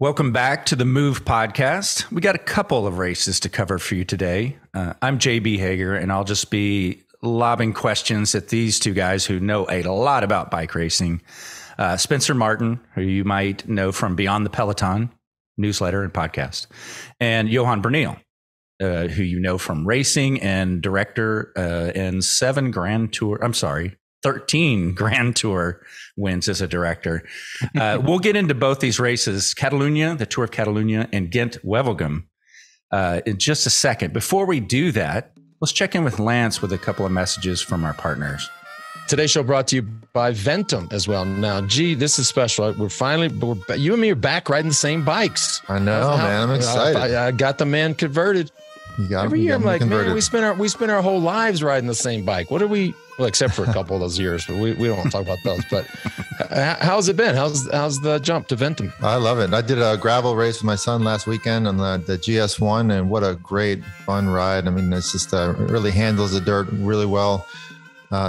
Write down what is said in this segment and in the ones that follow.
Welcome back to the Move podcast. We got a couple of races to cover for you today. I'm JB Hager, and I'll just be lobbing questions at these two guys who know a lot about bike racing. Spencer Martin, who you might know from Beyond the Peloton newsletter and podcast, and Johan Berneel, who you know from racing and director in 13 Grand Tour wins as a director. We'll get into both these races, Catalunya, the Tour of Catalunya, and Gent-Wevelgem in just a second. Before we do that, let's check in with Lance with a couple of messages from our partners. Today's show brought to you by Ventum as well. Now, gee, this is special. You and me are back riding the same bikes. I know, man. I'm excited. I got the man converted. Every year I'm like, man, we spend our whole lives riding the same bike. What are we? Well, except for a couple of those years, but we don't want to talk about those. But how's it been? How's the jump to Ventum? I love it. I did a gravel race with my son last weekend on the GS1, and what a great fun ride. I mean, it's just it really handles the dirt really well.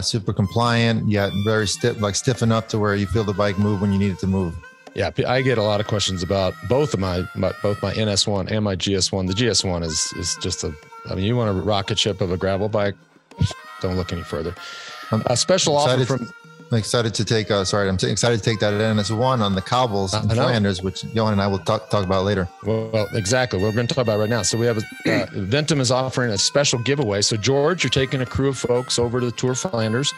Super compliant, yet very stiff enough to where you feel the bike move when you need it to move. Yeah, I get a lot of questions about both my NS1 and my GS1. The GS1 is just you want a rocket ship of a gravel bike, don't look any further. A special offer from... I'm excited to take that NS1 on the cobbles in Flanders, which Johan and I will talk about later. Well, exactly. We're going to talk about right now. So we have Ventum is offering a special giveaway. So George, you're taking a crew of folks over to the Tour of Flanders.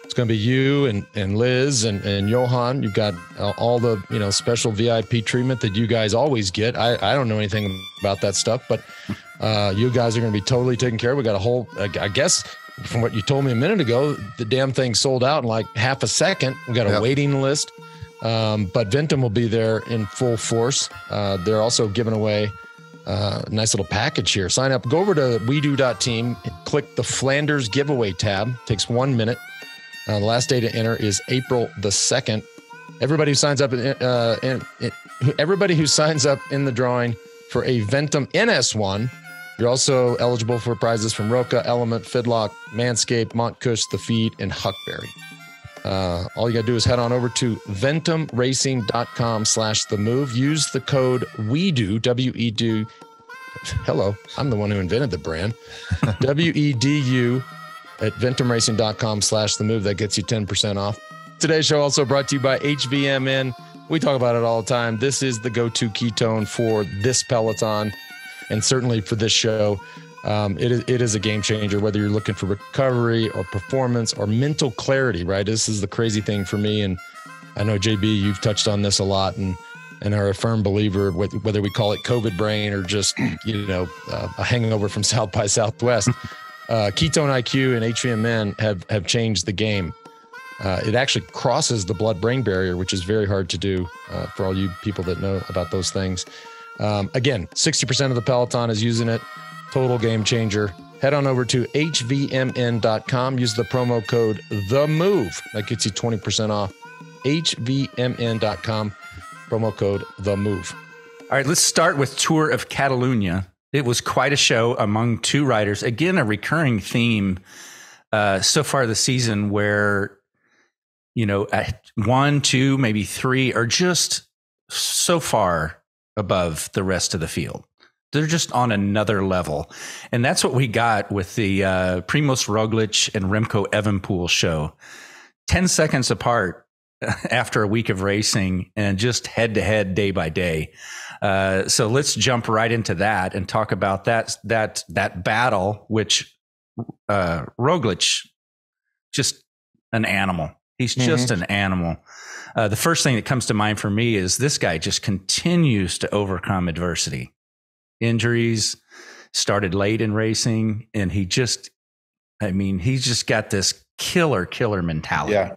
It's going to be you and Liz and Johan. You've got all the special VIP treatment that you guys always get. I don't know anything about that stuff, but you guys are going to be totally taken care of. We got a whole, I guess, from what you told me a minute ago, the damn thing sold out in like half a second. We got a waiting list, but Ventum will be there in full force. They're also giving away a nice little package here. Sign up. Go over to wedo.team, click the Flanders giveaway tab. Takes 1 minute. The last day to enter is April the 2nd. Everybody who signs up everybody who signs up in the drawing for a Ventum NS1, you're also eligible for prizes from Roca, Element, Fidlock, Manscaped, Montcush, The Feed, and Huckberry. All you got to do is head on over to ventumracing.com/themove. Use the code WEDO, W-E-D. Hello, I'm the one who invented the brand. W-E-D-U at ventumracing.com/themove. That gets you 10% off. Today's show also brought to you by HVMN. We talk about it all the time. This is the go-to ketone for this Peloton. And certainly for this show, it is a game changer, whether you're looking for recovery or performance or mental clarity, right? This is the crazy thing for me. And I know, JB, you've touched on this a lot and are a firm believer, whether we call it COVID brain or just, a hangover from South by Southwest. Ketone IQ and HVMN have changed the game. It actually crosses the blood-brain barrier, which is very hard to do for all you people that know about those things. Again, 60% of the Peloton is using it. Total game changer. Head on over to hvmn.com. Use the promo code THEMOVE. That gets you 20% off. hvmn.com. Promo code THEMOVE. All right, let's start with Tour of Catalunya. It was quite a show among two riders. Again, a recurring theme so far this season where, 1, 2, maybe 3 are just so far above the rest of the field. They're just on another level. And that's what we got with the Primož Roglič and Remco Evenepoel show. 10 seconds apart after a week of racing and just head to head day by day. So let's jump right into that and talk about that battle, which Roglič, just an animal. He's just an animal. The first thing that comes to mind for me is this guy just continues to overcome adversity. Injuries, started late in racing, and he's just got this killer mentality.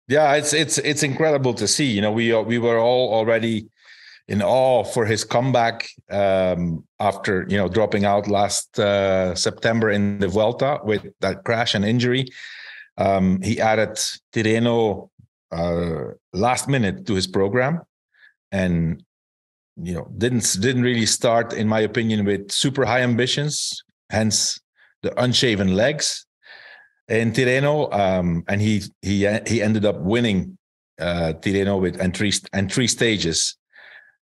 Yeah, it's incredible to see. We were all already in awe for his comeback after dropping out last September in the Vuelta with that crash and injury. He added Tirreno last minute to his program, and didn't really start, in my opinion, with super high ambitions. Hence the unshaven legs in Tirreno, and he ended up winning Tirreno with three stages.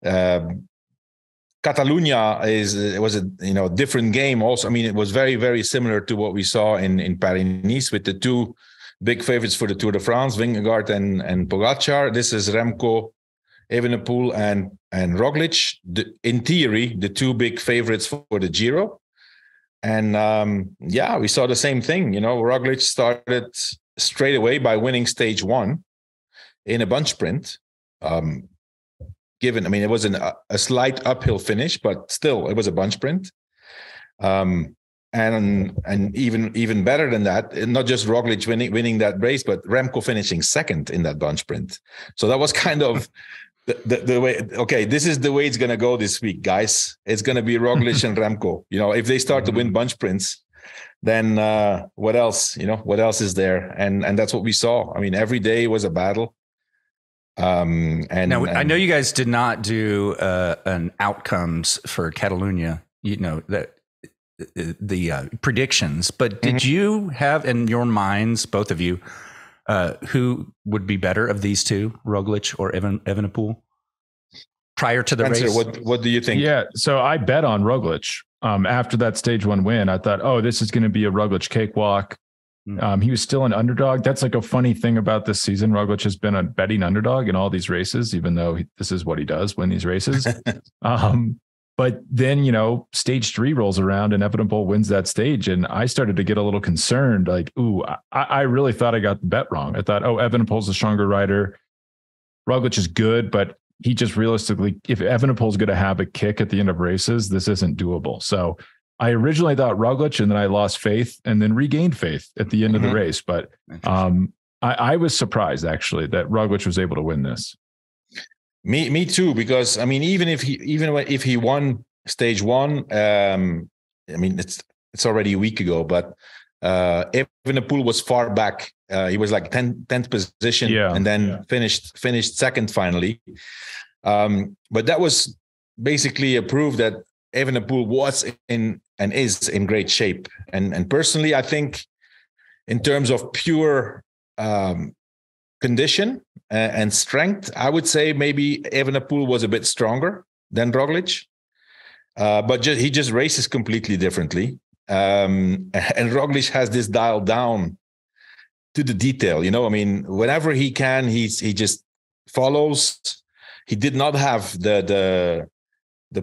Catalunya was a different game also. I mean, it was very, very similar to what we saw in Paris-Nice with the two big favorites for the Tour de France, Vingegaard and Pogačar. This is Remco Evenepoel and Roglič. In theory, the two big favorites for the Giro. And we saw the same thing. Roglič started straight away by winning stage 1 in a bunch sprint. It was a slight uphill finish, but still it was a bunch sprint. And even better than that, not just Roglič winning that race, but Remco finishing second in that bunch sprint. So that was kind of the way. Okay, this is the way it's gonna go this week, guys. It's gonna be Roglič and Remco. If they start to win bunch sprints, then what else? What else is there? And that's what we saw. I mean, every day was a battle. Now, I know you guys did not do an outcomes for Catalunya, that the predictions, but did you have in your minds, both of you, who would be better of these two, Roglič or Evenepoel, prior to the race? What do you think? Yeah, so I bet on Roglič after that stage 1 win. I thought, this is going to be a Roglič cakewalk. He was still an underdog. That's like a funny thing about this season. Roglič has been a betting underdog in all these races, even though this is what he does, win these races. But then, stage 3 rolls around and Evenepoel wins that stage. And I started to get a little concerned, like, I really thought I got the bet wrong. I thought, Evenepoel's a stronger rider. Roglič is good, but he just realistically, if Evenepoel's going to have a kick at the end of races, this isn't doable. So I originally thought Roglič, and then I lost faith and then regained faith at the end of the race. But I was surprised, actually, that Roglič was able to win this. Me too, because I mean, even if he won stage 1, it's already a week ago, but Evenepoel was far back. He was like 10th position, and then finished second finally. But that was basically a proof that Evenepoel was in and is in great shape. And personally, I think in terms of pure condition and strength, I would say maybe Evenepoel was a bit stronger than Roglič, but he just races completely differently. And Roglič has this dialed down to the detail. Whenever he can, he just follows. He did not have the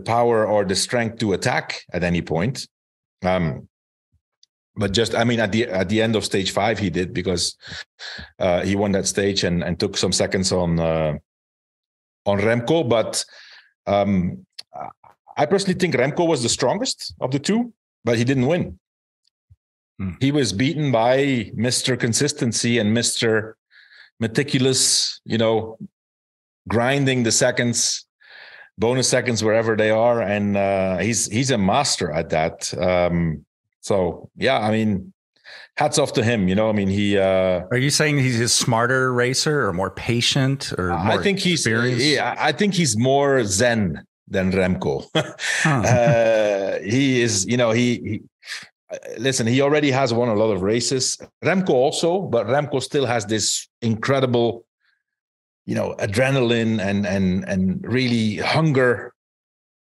power or the strength to attack at any point. But just, at the end of stage 5, he did, because he won that stage and took some seconds on Remco. But I personally think Remco was the strongest of the two, but he didn't win. He was beaten by Mr. Consistency and Mr. Meticulous, grinding the seconds, bonus seconds wherever they are, and he's a master at that. Hats off to him. He. Are you saying he's a smarter racer or more patient or more I think experienced? I think he's more zen than Remco. He is. Listen, he already has won a lot of races. Remco also, but Remco still has this incredible, adrenaline and really hunger,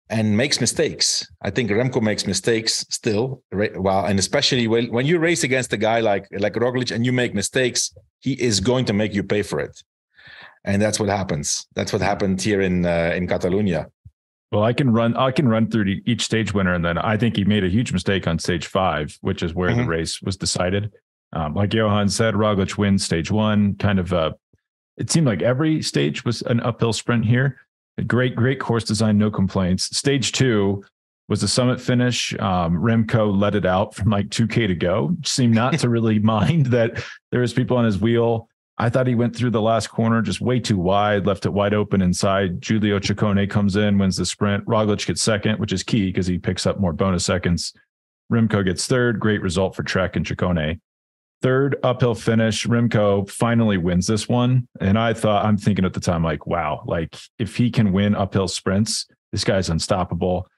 and makes mistakes. I think Remco makes mistakes still. And especially when you race against a guy like Roglič and you make mistakes, he is going to make you pay for it. And that's what happens. That's what happened here in Catalunya. Well, I can run through each stage winner, and then I think he made a huge mistake on stage 5, which is where the race was decided. Like Johan said, Roglič wins stage 1. Kind of, it seemed like every stage was an uphill sprint here. A great course design, no complaints. Stage 2 was the summit finish. Remco let it out from like 2K to go. Seemed not to really mind that there was people on his wheel. I thought he went through the last corner just way too wide, left it wide open inside. Giulio Ciccone comes in, wins the sprint. Roglič gets second, which is key because he picks up more bonus seconds. Remco gets third. Great result for Trek and Ciccone. Third uphill finish. Remco finally wins this one. And I'm thinking at the time, like, wow, like if he can win uphill sprints, this guy's unstoppable.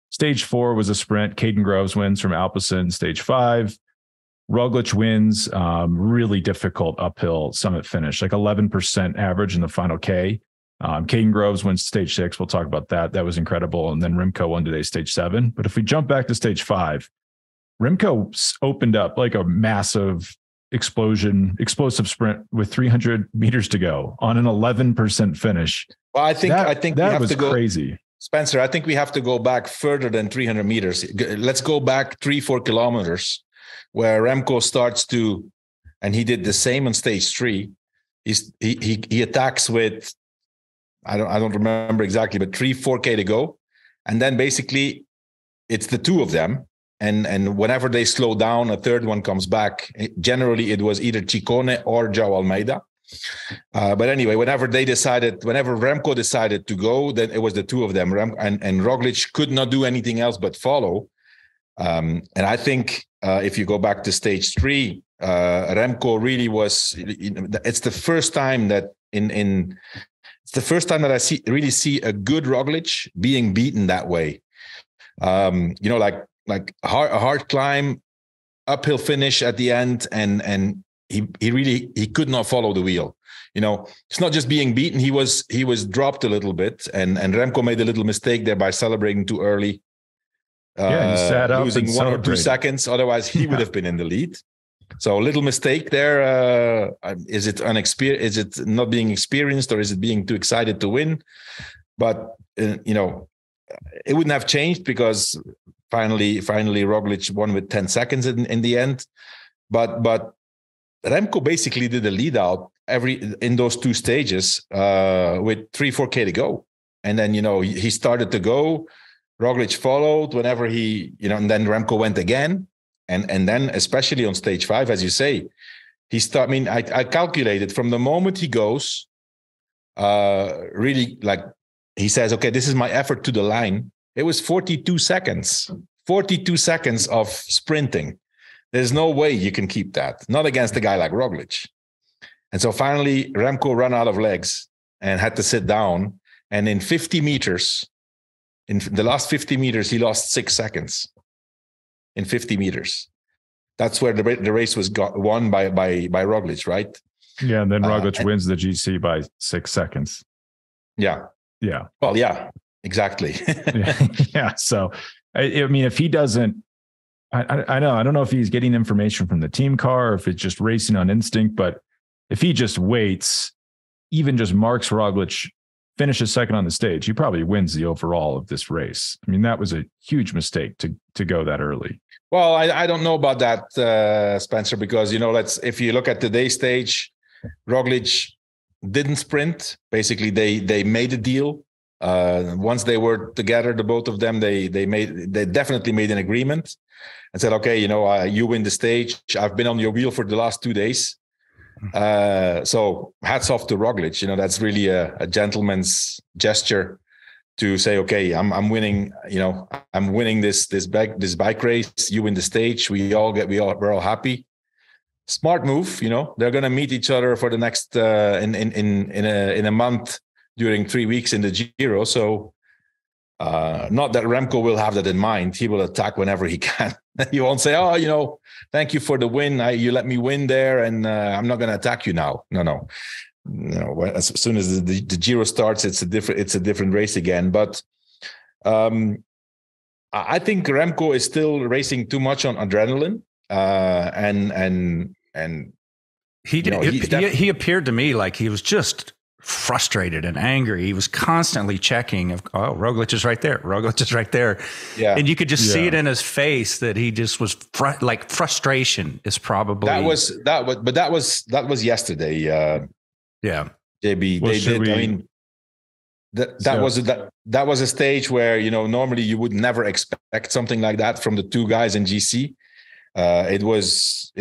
Stage 4 was a sprint. Caden Groves wins from Alpecin. Stage 5. Roglič wins, really difficult uphill summit finish, like 11% average in the final K. Caden Groves wins stage 6. We'll talk about that. That was incredible. And then Remco won today, stage 7. But if we jump back to stage 5, Remco opened up like a massive explosive sprint with 300 meters to go on an 11% finish. Well, I think that was crazy. Spencer, I think we have to go back further than 300 meters. Let's go back 3-4 kilometers where Remco starts to, and he did the same on stage 3. He attacks with, I don't remember exactly, but 3-4K to go. And then basically it's the two of them. And whenever they slow down, a third one comes back. Generally, it was either Ciccone or João Almeida. But anyway, whenever Remco decided to go, then it was the two of them. And Roglič could not do anything else but follow. And I think if you go back to stage 3, Remco really was. It's the first time that it's the first time that I really see a good Roglič being beaten that way. Like a hard climb, uphill finish at the end, and he could not follow the wheel. It's not just being beaten; he was dropped a little bit, and Remco made a little mistake there by celebrating too early. He sat up losing and 1 or 2 seconds. Otherwise, he would have been in the lead. So a little mistake there. Is it unexperienced? Is it not being experienced, or is it being too excited to win? But it wouldn't have changed because. Finally, Roglič won with 10 seconds in the end, but Remco basically did a lead out in those 2 stages with 3-4K to go, and then he started to go. Roglič followed whenever and then Remco went again, and then especially on stage 5, as you say, I calculated from the moment he goes, really like he says, okay, this is my effort to the line. It was 42 seconds of sprinting. There's no way you can keep that, not against a guy like Roglič. And so finally, Remco ran out of legs and had to sit down. And in 50 meters, in the last 50 meters, he lost 6 seconds. In 50 meters, that's where the race was won by Roglič, right? Yeah, and then Roglič wins the GC by 6 seconds. Yeah. Well, yeah. Exactly. Yeah. So, I mean, if he doesn't, I don't know if he's getting information from the team car or if it's just racing on instinct, but if he just waits, even just marks Roglič, finishes second on the stage, he probably wins the overall of this race. I mean, that was a huge mistake to go that early. Well, I don't know about that, Spencer, because, if you look at today's stage, Roglič didn't sprint. Basically, they made a deal. Once they were together, the both of them, they definitely made an agreement and said, okay, you win the stage. I've been on your wheel for the last 2 days. So hats off to Roglič. That's really a gentleman's gesture to say, okay, I'm winning, I'm winning this bike race. You win the stage. We're all happy. Smart move. They're going to meet each other for the next, in a month, during 3 weeks in the Giro. So not that Remco will have that in mind. He will attack whenever he can. He won't say, oh, thank you for the win. You let me win there, and I'm not going to attack you now. No. As soon as the Giro starts, it's a different race again. But I think Remco is still racing too much on adrenaline. And he appeared to me like he was just frustrated and angry. He was constantly checking Roglič is right there. Roglič is right there. Yeah. And you could just see it in his face that he just was frustration is probably that was yesterday. Yeah. JB, that was a stage where, normally you would never expect something like that from the 2 guys in GC. It was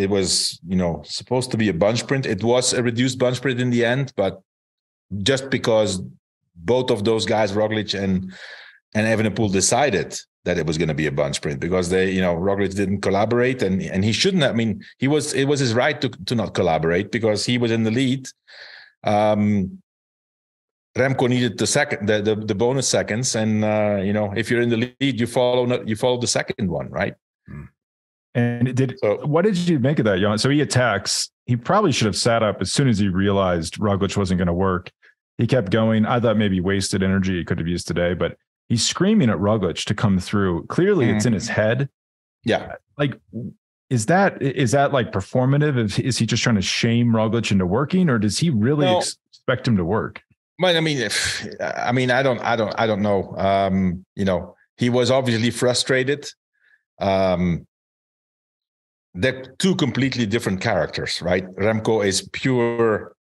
supposed to be a bunch sprint. It was a reduced bunch sprint in the end, but just because both of those guys, Roglič and Evenepoel, decided that it was going to be a bunch sprint because Roglič didn't collaborate and he shouldn't have. I mean, it was his right to not collaborate because he was in the lead. Remco needed the bonus seconds, and if you're in the lead, you follow the second one, right? And what did you make of that, Johan? So he attacks. He probably should have sat up as soon as he realized Roglič wasn't going to work. he kept going. I thought maybe wasted energy he could have used today, but he's screaming at Roglič to come through. Clearly it's in his head. Yeah. Like, is that like performative? Is he just trying to shame Roglič into working, or does he really expect him to work? But I don't know. He was obviously frustrated. They're two completely different characters, right? Remco is pure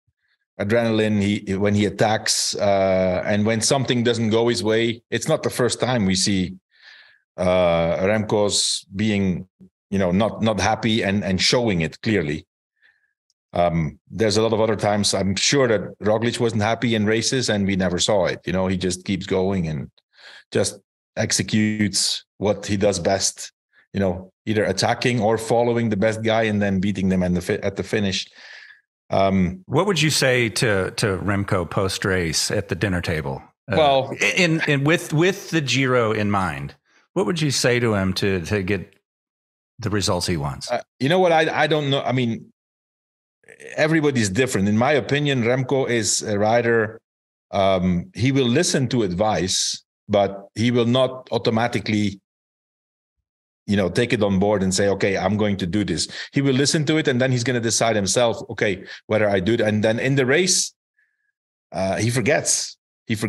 adrenaline. When he attacks, and when something doesn't go his way, it's not the first time we see Remco's being, not happy and showing it clearly. There's a lot of other times I'm sure that Roglič wasn't happy in races and we never saw it. He just keeps going and just executes what he does best, either attacking or following the best guy and then beating them at the finish. What would you say to Remco post race at the dinner table? Well, with the Giro in mind, what would you say to him to get the results he wants? You know what? I don't know. I mean, everybody's different. In my opinion, Remco is a rider. He will listen to advice, but he will not automatically, take it on board and say, okay, I'm going to do this. He will listen to it and then he's going to decide himself, okay, whether I do it. And then in the race, he forgets. If you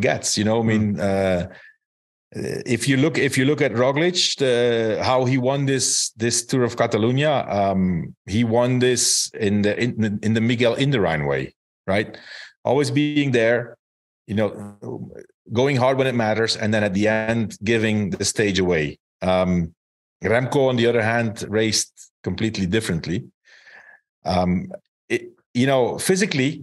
look at Roglič, how he won this Tour of Catalunya, he won this in the Miguel Indurain way, right? Always being there, going hard when it matters, and then at the end giving the stage away. Remco, on the other hand, raced completely differently. Physically,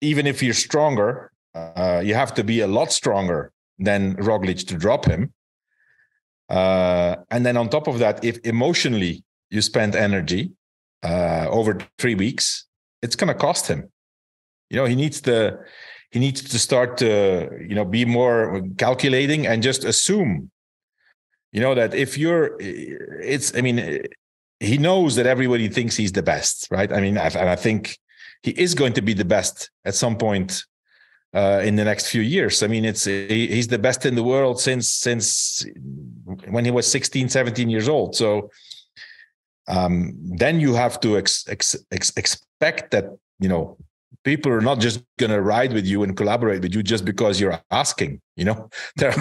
even if you're stronger, you have to be a lot stronger than Roglič to drop him. And then on top of that, if emotionally you spend energy over 3 weeks, it's going to cost him. He needs to start to, be more calculating and just assume, that if he knows that everybody thinks he's the best, right? I think he is going to be the best at some point in the next few years. He's the best in the world since when he was 16, 17 years old. So then you have to expect that, people are not just going to ride with you and collaborate with you just because you're asking. They're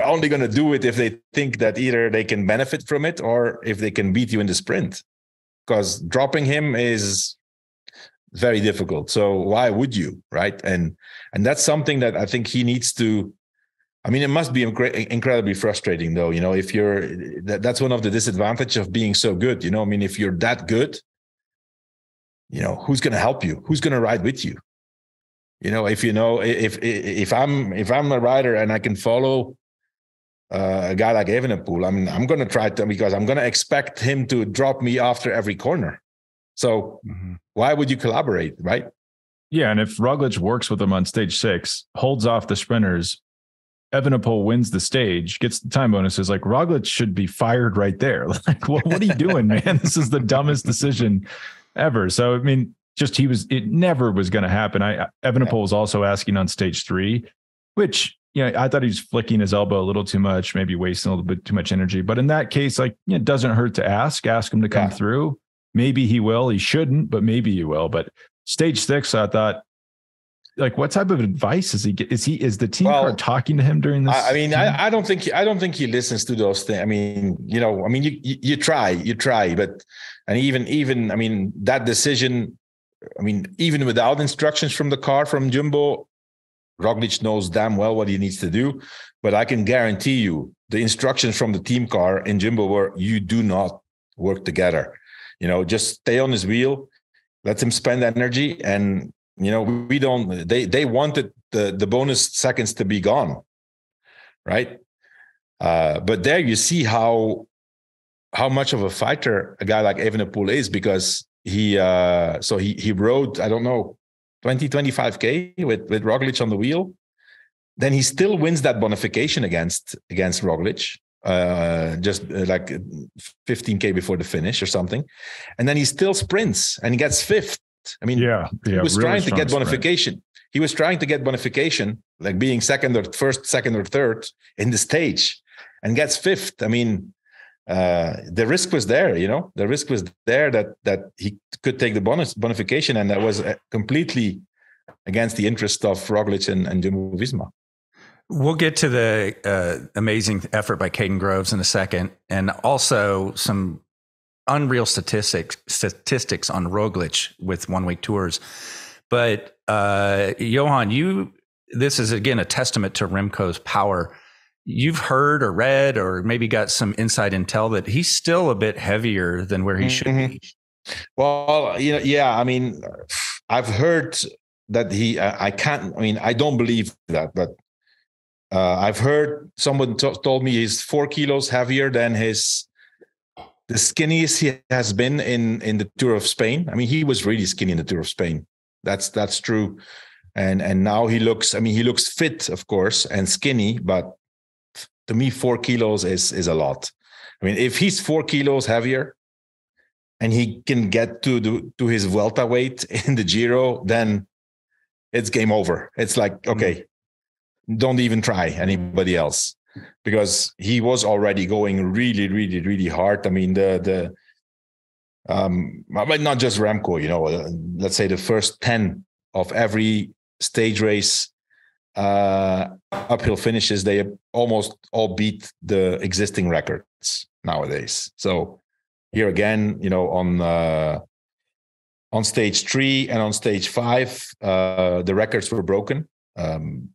only going to do it if they think that either they can benefit from it or if they can beat you in the sprint, because dropping him is very difficult. So why would you, right? And that's something that I think he needs to. It must be incredibly frustrating, though. If that's one of the disadvantages of being so good. If you're that good, who's going to help you? Who's going to ride with you? If I'm a rider and I can follow a guy like Evenepoel, I'm going to try to, because I'm going to expect him to drop me after every corner. So why would you collaborate, right? Yeah, and if Roglič works with him on stage 6, holds off the sprinters, Evenepoel wins the stage, gets the time bonuses, like Roglič should be fired right there. Like, what are you doing, man? This is the dumbest decision ever. So, it never was going to happen. Evenepoel was also asking on stage 3, which, I thought he was flicking his elbow a little too much, maybe wasting a little bit too much energy. But in that case, it doesn't hurt to ask him to come through. Maybe he will, he shouldn't, but maybe he will. But stage 6, I thought, what type of advice is he get? Is the team car talking to him during this? I don't think he listens to those things. You try, but, and even that decision, even without instructions from the car, from Jumbo, Roglič knows damn well what he needs to do. But I can guarantee you the instructions from the team car in Jumbo were, you do not work together. Just stay on his wheel, let him spend energy. And, we don't, they wanted the bonus seconds to be gone. Right. But there you see how much of a fighter a guy like Evenepoel is, because he rode, I don't know, 25K with Roglič on the wheel. Then he still wins that bonification against Roglič, just like 15K before the finish or something. And then he still sprints and he gets 5th I mean, he was really trying to get bonification. He was trying to get bonification, like being second or third in the stage, and gets fifth. I mean, the risk was there, the risk was there that he could take the bonification, and that was completely against the interest of Roglič and Jumbo-Visma. We'll get to the amazing effort by Caden Groves in a second, and also some unreal statistics on Roglič with 1 week tours. But Johan, this is again a testament to Remco's power. You've heard or read or maybe got some inside intel that he's still a bit heavier than where he should be. Well, I mean, I've heard that I don't believe that, but I've heard someone told me he's 4 kilos heavier than the skinniest he has been in the Tour of Spain. I mean, he was really skinny in the Tour of Spain. That's true. And now he looks fit, of course, and skinny, but to me, 4 kilos is a lot. I mean, if he's 4 kilos heavier and he can get to his Vuelta weight in the Giro, then it's game over. It's like, okay, don't even try anybody else, because he was already going really, really, really hard. I mean, but not just Remco, let's say the first 10 of every stage race uphill finishes, they almost all beat the existing records nowadays. So here again, on stage 3 and on stage 5, the records were broken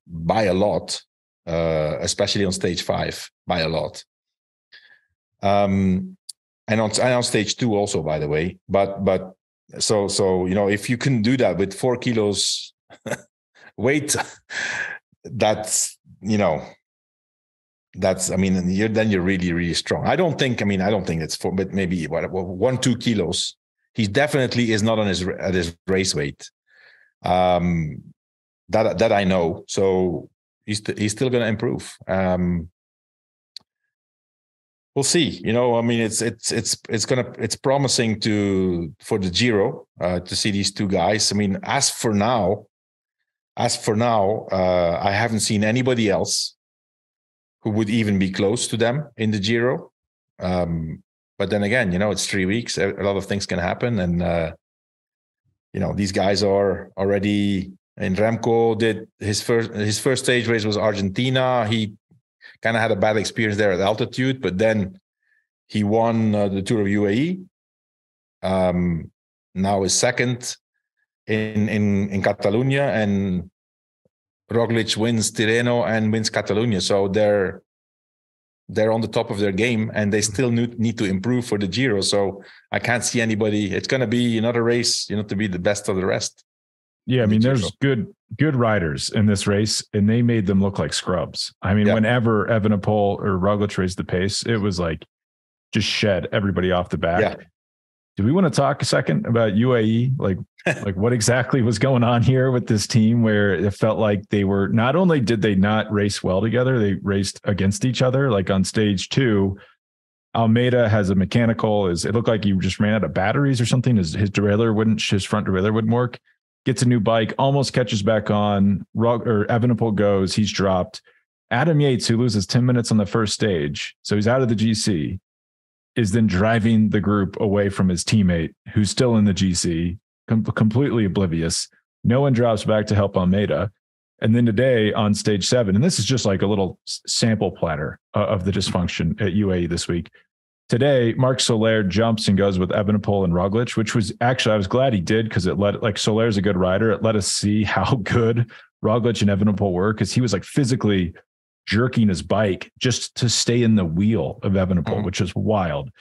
by a lot, especially on stage 5 by a lot. And on stage 2 also, by the way. But so if you can do that with 4 kilos weight, that's I mean, you're really, really strong. I don't think it's 4, but maybe 1-2 kilos. He definitely is not at his race weight. That I know. So he's still going to improve. We'll see. I mean, it's promising for the Giro to see these two guys. I mean, as for now, I haven't seen anybody else who would even be close to them in the Giro. But then again, it's 3 weeks. A lot of things can happen, and these guys are already. And Remco did his first stage race was Argentina. He kind of had a bad experience there at altitude, but then he won the Tour of UAE. Now is second in Catalunya, and Roglič wins Tirreno and wins Catalunya. So they're on the top of their game, and they still need to improve for the Giro. So I can't see anybody. It's going to be another race, to be the best of the rest. Yeah, I mean, there's good riders in this race, and they made them look like scrubs. I mean, whenever Evenepoel or Roglič raised the pace, it was like just shed everybody off the back. Yeah. Do we want to talk a second about UAE? Like what exactly was going on here with this team, where it felt like they were, not only did they not race well together, they raced against each other. Like on stage 2, Almeida has a mechanical. It looked like he just ran out of batteries or something. His front derailleur wouldn't work. Gets a new bike, almost catches back on. Evenepoel goes, he's dropped. Adam Yates, who loses 10 minutes on the first stage, so he's out of the GC, is then driving the group away from his teammate, who's still in the GC, completely oblivious. No one drops back to help Almeida. And then today on stage 7, and this is just like a little sample platter of the dysfunction at UAE this week. Today, Marc Soler jumps and goes with Evenepoel and Roglič, which was actually, I was glad he did, because Soler's a good rider. It let us see how good Roglič and Evenepoel were, because he was like physically jerking his bike just to stay in the wheel of Evenepoel, which is wild.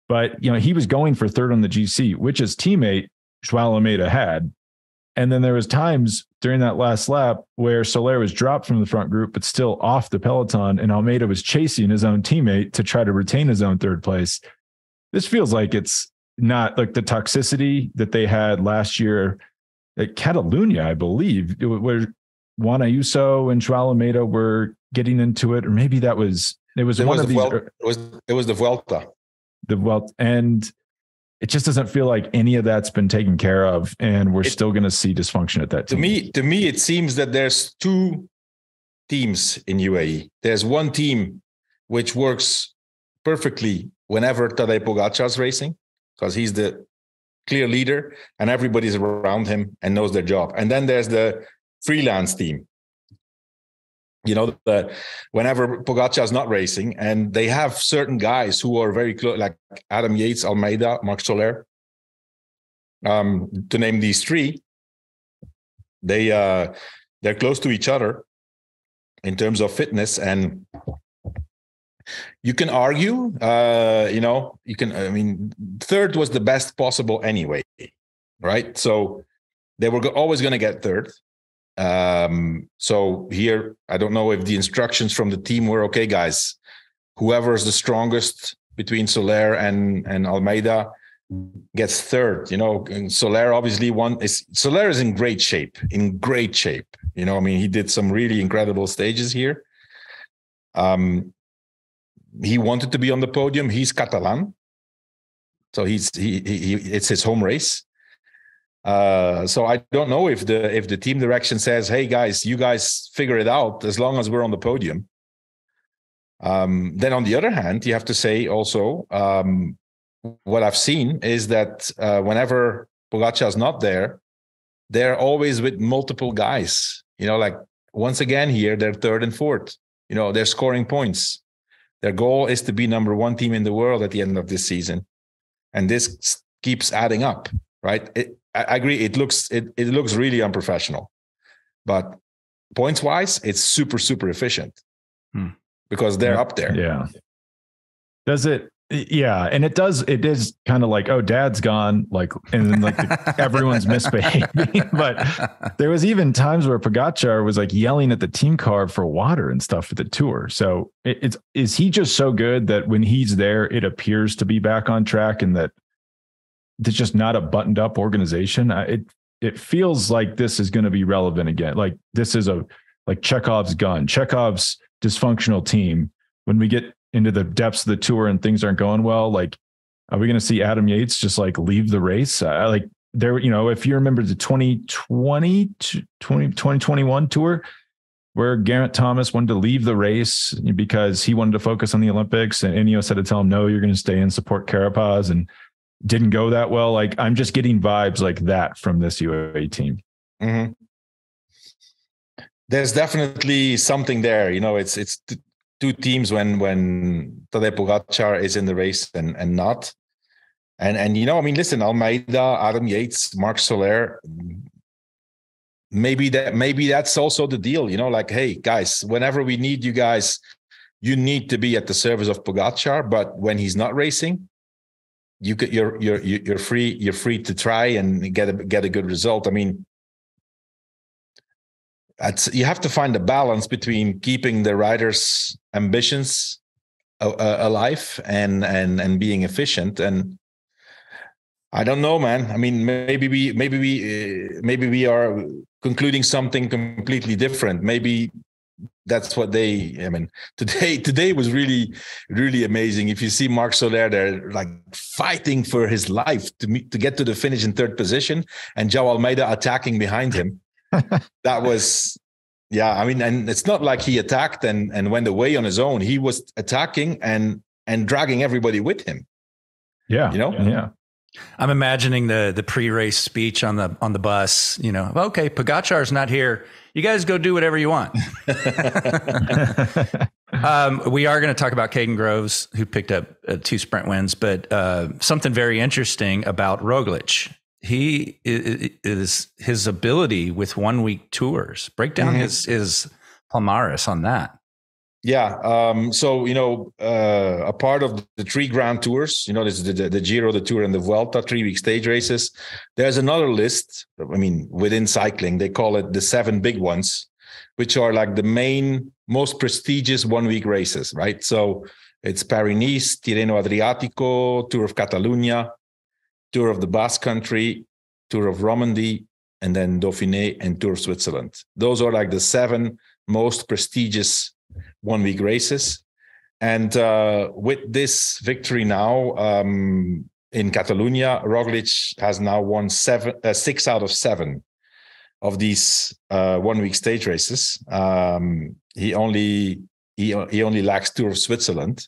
But, he was going for third on the GC, which his teammate, Joao Almeida, had. And then there was times during that last lap where Soler was dropped from the front group, but still off the peloton, and Almeida was chasing his own teammate to try to retain his own third place. This feels like it's not like the toxicity that they had last year at Catalunya, I believe, where Juan Ayuso and Joao Almeida were getting into it, or maybe it was the Vuelta. The Vuelta. And it just doesn't feel like any of that's been taken care of, and we're still going to see dysfunction at that team. To me, it seems that there's two teams in UAE. There's one team which works perfectly whenever Tadej Pogačar's racing, because he's the clear leader and everybody's around him and knows their job. And then there's the freelance team. Whenever Pogačar's not racing, and they have certain guys who are very close, like Adam Yates, Almeida, Marc Soler, to name these three. They're close to each other in terms of fitness, and you can argue, third was the best possible anyway, right? So they were always going to get third. So here, I don't know if the instructions from the team were, okay, guys, whoever is the strongest between Soler and Almeida gets third. And Soler obviously Soler is in great shape. He did some really incredible stages here. He wanted to be on the podium. He's Catalan, so it's his home race. So I don't know if the team direction says, "Hey guys, you guys figure it out as long as we're on the podium." Then on the other hand, you have to say also, what I've seen is that whenever Pogačar's not there, they're always with multiple guys. Like once again here, they're third and fourth. They're scoring points. Their goal is to be number one team in the world at the end of this season, and this keeps adding up, right? I agree. It looks really unprofessional, but points wise, it's super, super efficient because they're up there. Yeah. Does it? Yeah. And it is kind of like, oh, dad's gone. Like, and then like everyone's misbehaving. But there was even times where Pogačar was like yelling at the team car for water and stuff for the tour. So is he just so good that when he's there, it appears to be back on track, and that it's just not a buttoned up organization? It feels like this is going to be relevant again. Like this is like Chekhov's gun, Chekhov's dysfunctional team. When we get into the depths of the tour and things aren't going well, like, are we going to see Adam Yates just like leave the race? If you remember the 2021 tour where Geraint Thomas wanted to leave the race because he wanted to focus on the Olympics, and Ineos had to tell him, no, you're going to stay and support Carapaz, and didn't go that well. Like, I'm just getting vibes like that from this UAE team. Mm-hmm. There's definitely something there. It's two teams when Tadej Pogačar is in the race and not. And listen, Almeida, Adam Yates, Marc Soler, maybe that's also the deal. Like, hey guys, whenever we need you guys, you need to be at the service of Pogačar. But when he's not racing, you're free to try and get a good result. You have to find a balance between keeping the riders' ambitions alive and being efficient. And I don't know, man. Maybe we are concluding something completely different. Maybe that's what today was really, really amazing. If you see Marc Soler there, like fighting for his life to get to the finish in third position, and João Almeida attacking behind him. That was, and it's not like he attacked and went away on his own. He was attacking and dragging everybody with him. Yeah. Yeah. I'm imagining the pre-race speech on the bus, okay, Pogačar's not here. You guys go do whatever you want. We are going to talk about Caden Groves, who picked up 2 sprint wins, but something very interesting about Roglič. He is his ability with 1 week tours. Break down his palmares on that. Yeah. A part of the 3 Grand Tours, there's the Giro, the Tour, and the Vuelta, 3-week stage races. There's another list. Within cycling, they call it the 7 big ones, which are like the main, most prestigious 1 week races, right? So it's Paris-Nice, Tirreno Adriatico, Tour of Catalunya, Tour of the Basque Country, Tour of Romandy, and then Dauphiné and Tour of Switzerland. Those are like the 7 most prestigious 1 week races. And with this victory now, in Catalunya, Roglič has now won 6 out of 7 of these 1 week stage races. He only lacks Tour of Switzerland,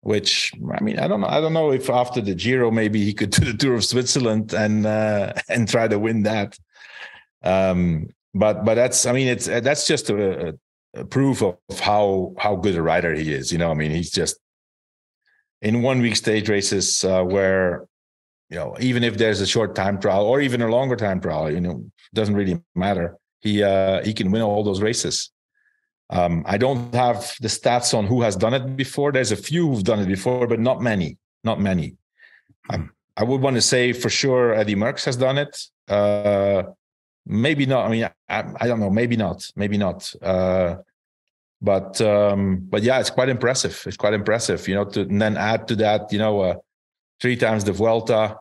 which, I mean, I don't know if after the Giro maybe he could do the Tour of Switzerland and try to win that. But that's, I mean, that's just a proof of how good a rider he is. You know, I mean, he's just in 1 week stage races where, you know, even if there's a short time trial or even a longer time trial, you know, doesn't really matter. He can win all those races. I don't have the stats on who has done it before. There's a few who've done it before, but not many. I would want to say for sure Eddy Merckx has done it. Maybe not. I mean, I don't know. Maybe not. But yeah, it's quite impressive. You know, and then add to that, you know, 3 times the Vuelta,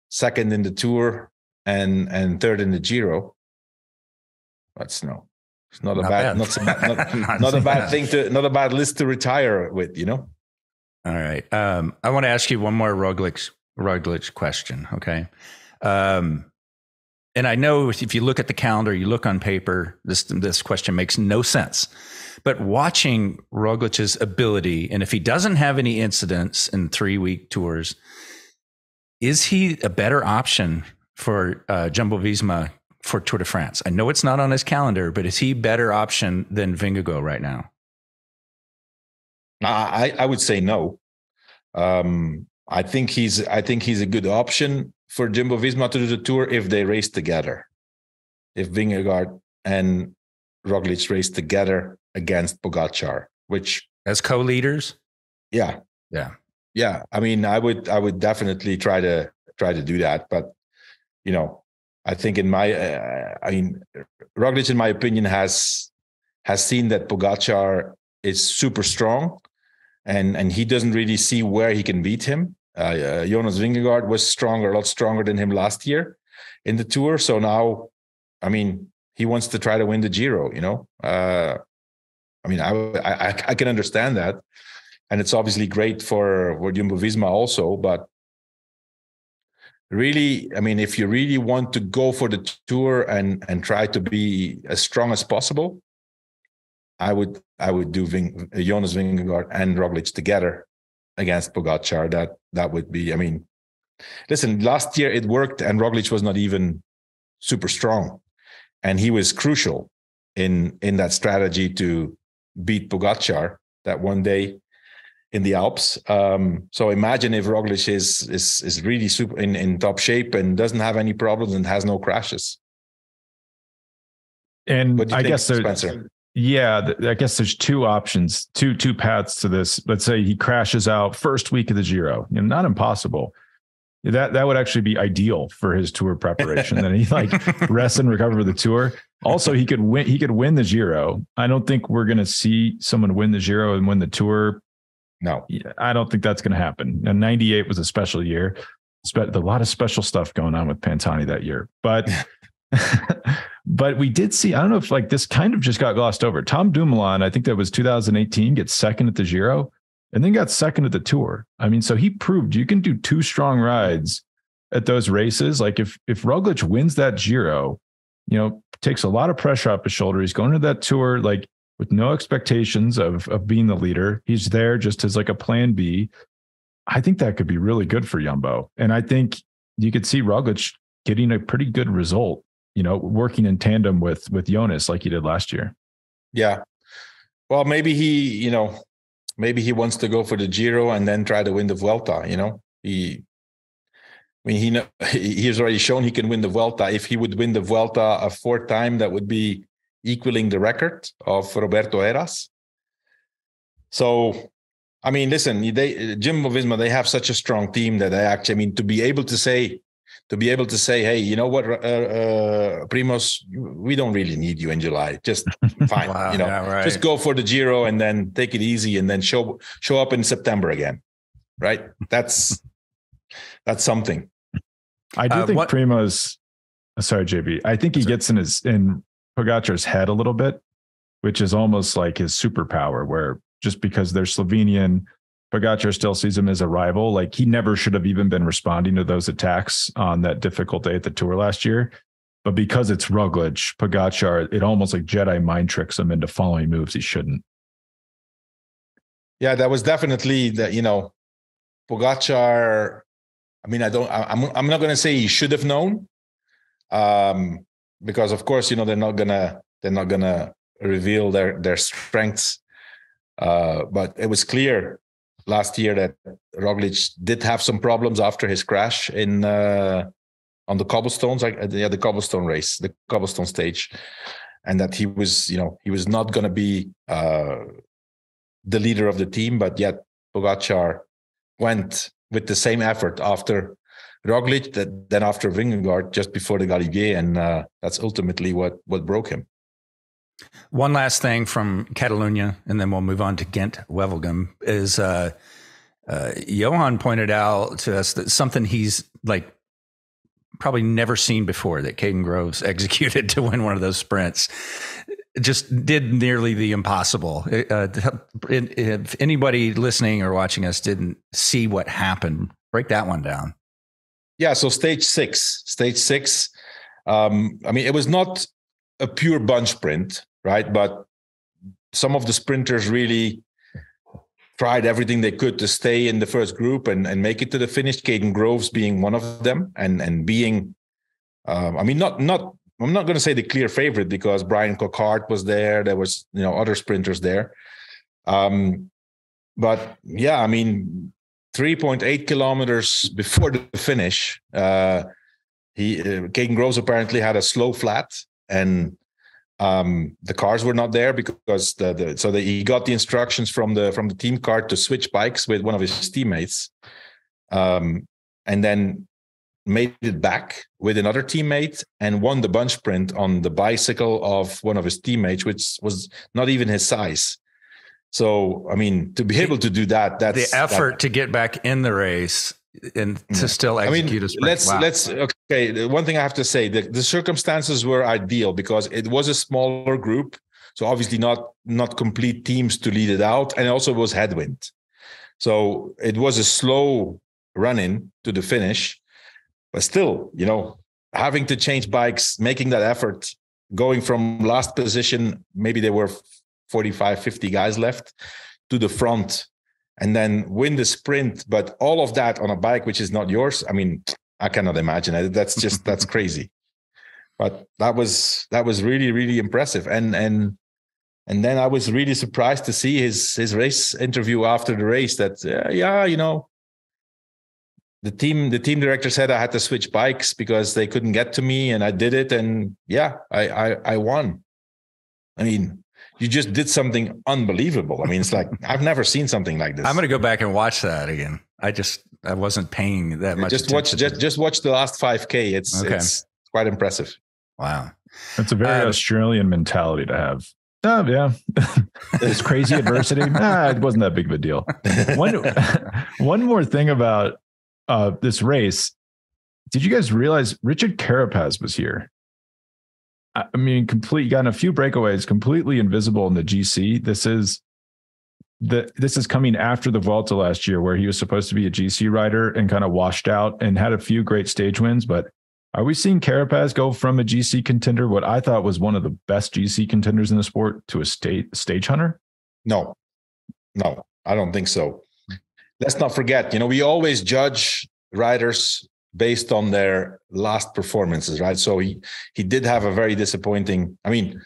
second in the Tour, and third in the Giro. It's not a bad list to retire with, you know. All right. I want to ask you one more Roglič question. Okay. And I know if you look at the calendar, you look on paper, this question makes no sense. But watching Roglič's ability, and if he doesn't have any incidents in 3-week tours, is he a better option for Jumbo-Visma for Tour de France? I know it's not on his calendar, but is he a better option than Vingegaard right now? I would say no. I think he's a good option for Jumbo-Visma to do the Tour if they race together. If Vingegaard and Roglič race together against Pogačar, which as co-leaders, yeah. I mean, I would definitely try to do that, but you know, I think Roglič, in my opinion, has seen that Pogačar is super strong, and he doesn't really see where he can beat him. Jonas Vingegaard was a lot stronger than him last year in the Tour. So now, I mean, he wants to try to win the Giro, you know. I mean, I can understand that. And it's obviously great for Jumbo-Visma also. But really, I mean, if you really want to go for the Tour and try to be as strong as possible, I would do Jonas Vingegaard and Roglič together against Pogačar. That would be, I mean, listen, last year it worked and Roglič was not even super strong. And he was crucial in that strategy to beat Pogačar that one day in the Alps. So imagine if Roglič is really super in top shape and doesn't have any problems and has no crashes. And I guess Spencer? I guess there's 2 options, two paths to this. Let's say he crashes out first week of the Giro. You know, not impossible. That would actually be ideal for his Tour preparation. Then he rests and recover for the Tour. Also, he could win the Giro. I don't think we're going to see someone win the Giro and win the Tour. No, I don't think that's going to happen. And 98 was a special year. A lot of special stuff going on with Pantani that year, but but we did see, I don't know if this kind of just got glossed over. Tom Dumoulin, I think that was 2018, gets second at the Giro and then got second at the Tour. I mean, so he proved you can do 2 strong rides at those races. Like if Roglič wins that Giro, you know, takes a lot of pressure off his shoulder. He's going to that Tour, with no expectations of being the leader. He's there just as a plan B. I think that could be really good for Jumbo. And I think you could see Roglič getting a pretty good result, you know, working in tandem with Jonas like he did last year. Yeah. Well, maybe he wants to go for the Giro and then try to win the Vuelta, you know. He has already shown he can win the Vuelta. If he would win the Vuelta a 4th time, that would be equaling the record of Roberto Heras. So, I mean, listen, Jumbo-Visma, they have such a strong team that they actually, I mean, to be able to say, hey, you know what, Primož, we don't really need you in July. Just fine, wow, you know, right. Just go for the Giro and then take it easy and then show up in September again, right? That's something. I do think Primož. Sorry, JB. I think he gets in Pogačar's head a little bit, which is almost like his superpower, where just because they're Slovenian, Pogačar still sees him as a rival. Like, he never should have even been responding to those attacks on that difficult day at the Tour last year. But because it's Roglič, Pogačar, it almost like Jedi mind tricks him into following moves he shouldn't. Yeah, that was definitely that, Pogačar. I mean, I'm not going to say he should have known, because of course, they're not gonna reveal their strengths. But it was clear last year that Roglič did have some problems after his crash on the cobblestones, the cobblestone race, the cobblestone stage, and that he was not going to be the leader of the team. But yet Pogačar went with the same effort after Roglič than after Vingegaard just before the Galibier, and that's ultimately what broke him. One last thing from Catalunya, and then we'll move on to Gent-Wevelgem, is Johan pointed out to us that something he's like probably never seen before, that Caden Groves executed to win one of those sprints. Just did nearly the impossible. If anybody listening or watching us didn't see what happened, break that one down. Yeah, so stage six. I mean, it was not a pure bunch sprint, right? But some of the sprinters really tried everything they could to stay in the first group and make it to the finish. Caden Groves being one of them, and being, I mean, not. I'm not going to say the clear favorite, because Brian Coquard was there. There was, other sprinters there. But yeah, I mean, 3.8 kilometers before the finish, Caden Groves apparently had a slow flat, and the cars were not there because he got the instructions from the team car to switch bikes with one of his teammates, and then made it back with another teammate and won the bunch sprint on the bicycle of one of his teammates, which was not even his size. So, I mean, to be able to do that's the effort to get back in the race and to still execute a sprint. Okay. One thing I have to say, the circumstances were ideal because it was a smaller group. So obviously not complete teams to lead it out. And it also was headwind. So it was a slow run-in to the finish. But still, having to change bikes, making that effort, going from last position, maybe there were 45, 50 guys left, to the front, and then win the sprint. But all of that on a bike which is not yours, I mean, I cannot imagine it. That's crazy. But that was really, really impressive. And then I was really surprised to see his race interview after the race that, the team director said I had to switch bikes because they couldn't get to me, and I did it, and yeah, I won. I mean, you just did something unbelievable. I mean, it's like I've never seen something like this. I'm going to go back and watch that again. I wasn't paying that much attention. Just watch the last 5K. It's quite impressive. Wow, that's a very Australian mentality to have. Oh yeah, this crazy adversity. It wasn't that big of a deal. One more thing about this race. Did you guys realize Richard Carapaz was here? I mean, gotten a few breakaways, completely invisible in the GC. This is coming after the Volta last year, where he was supposed to be a GC rider and kind of washed out and had a few great stage wins. But are we seeing Carapaz go from a GC contender, what I thought was one of the best GC contenders in the sport, to a stage hunter? No, I don't think so. Let's not forget, we always judge riders based on their last performances, right? So he did have a very disappointing. I mean,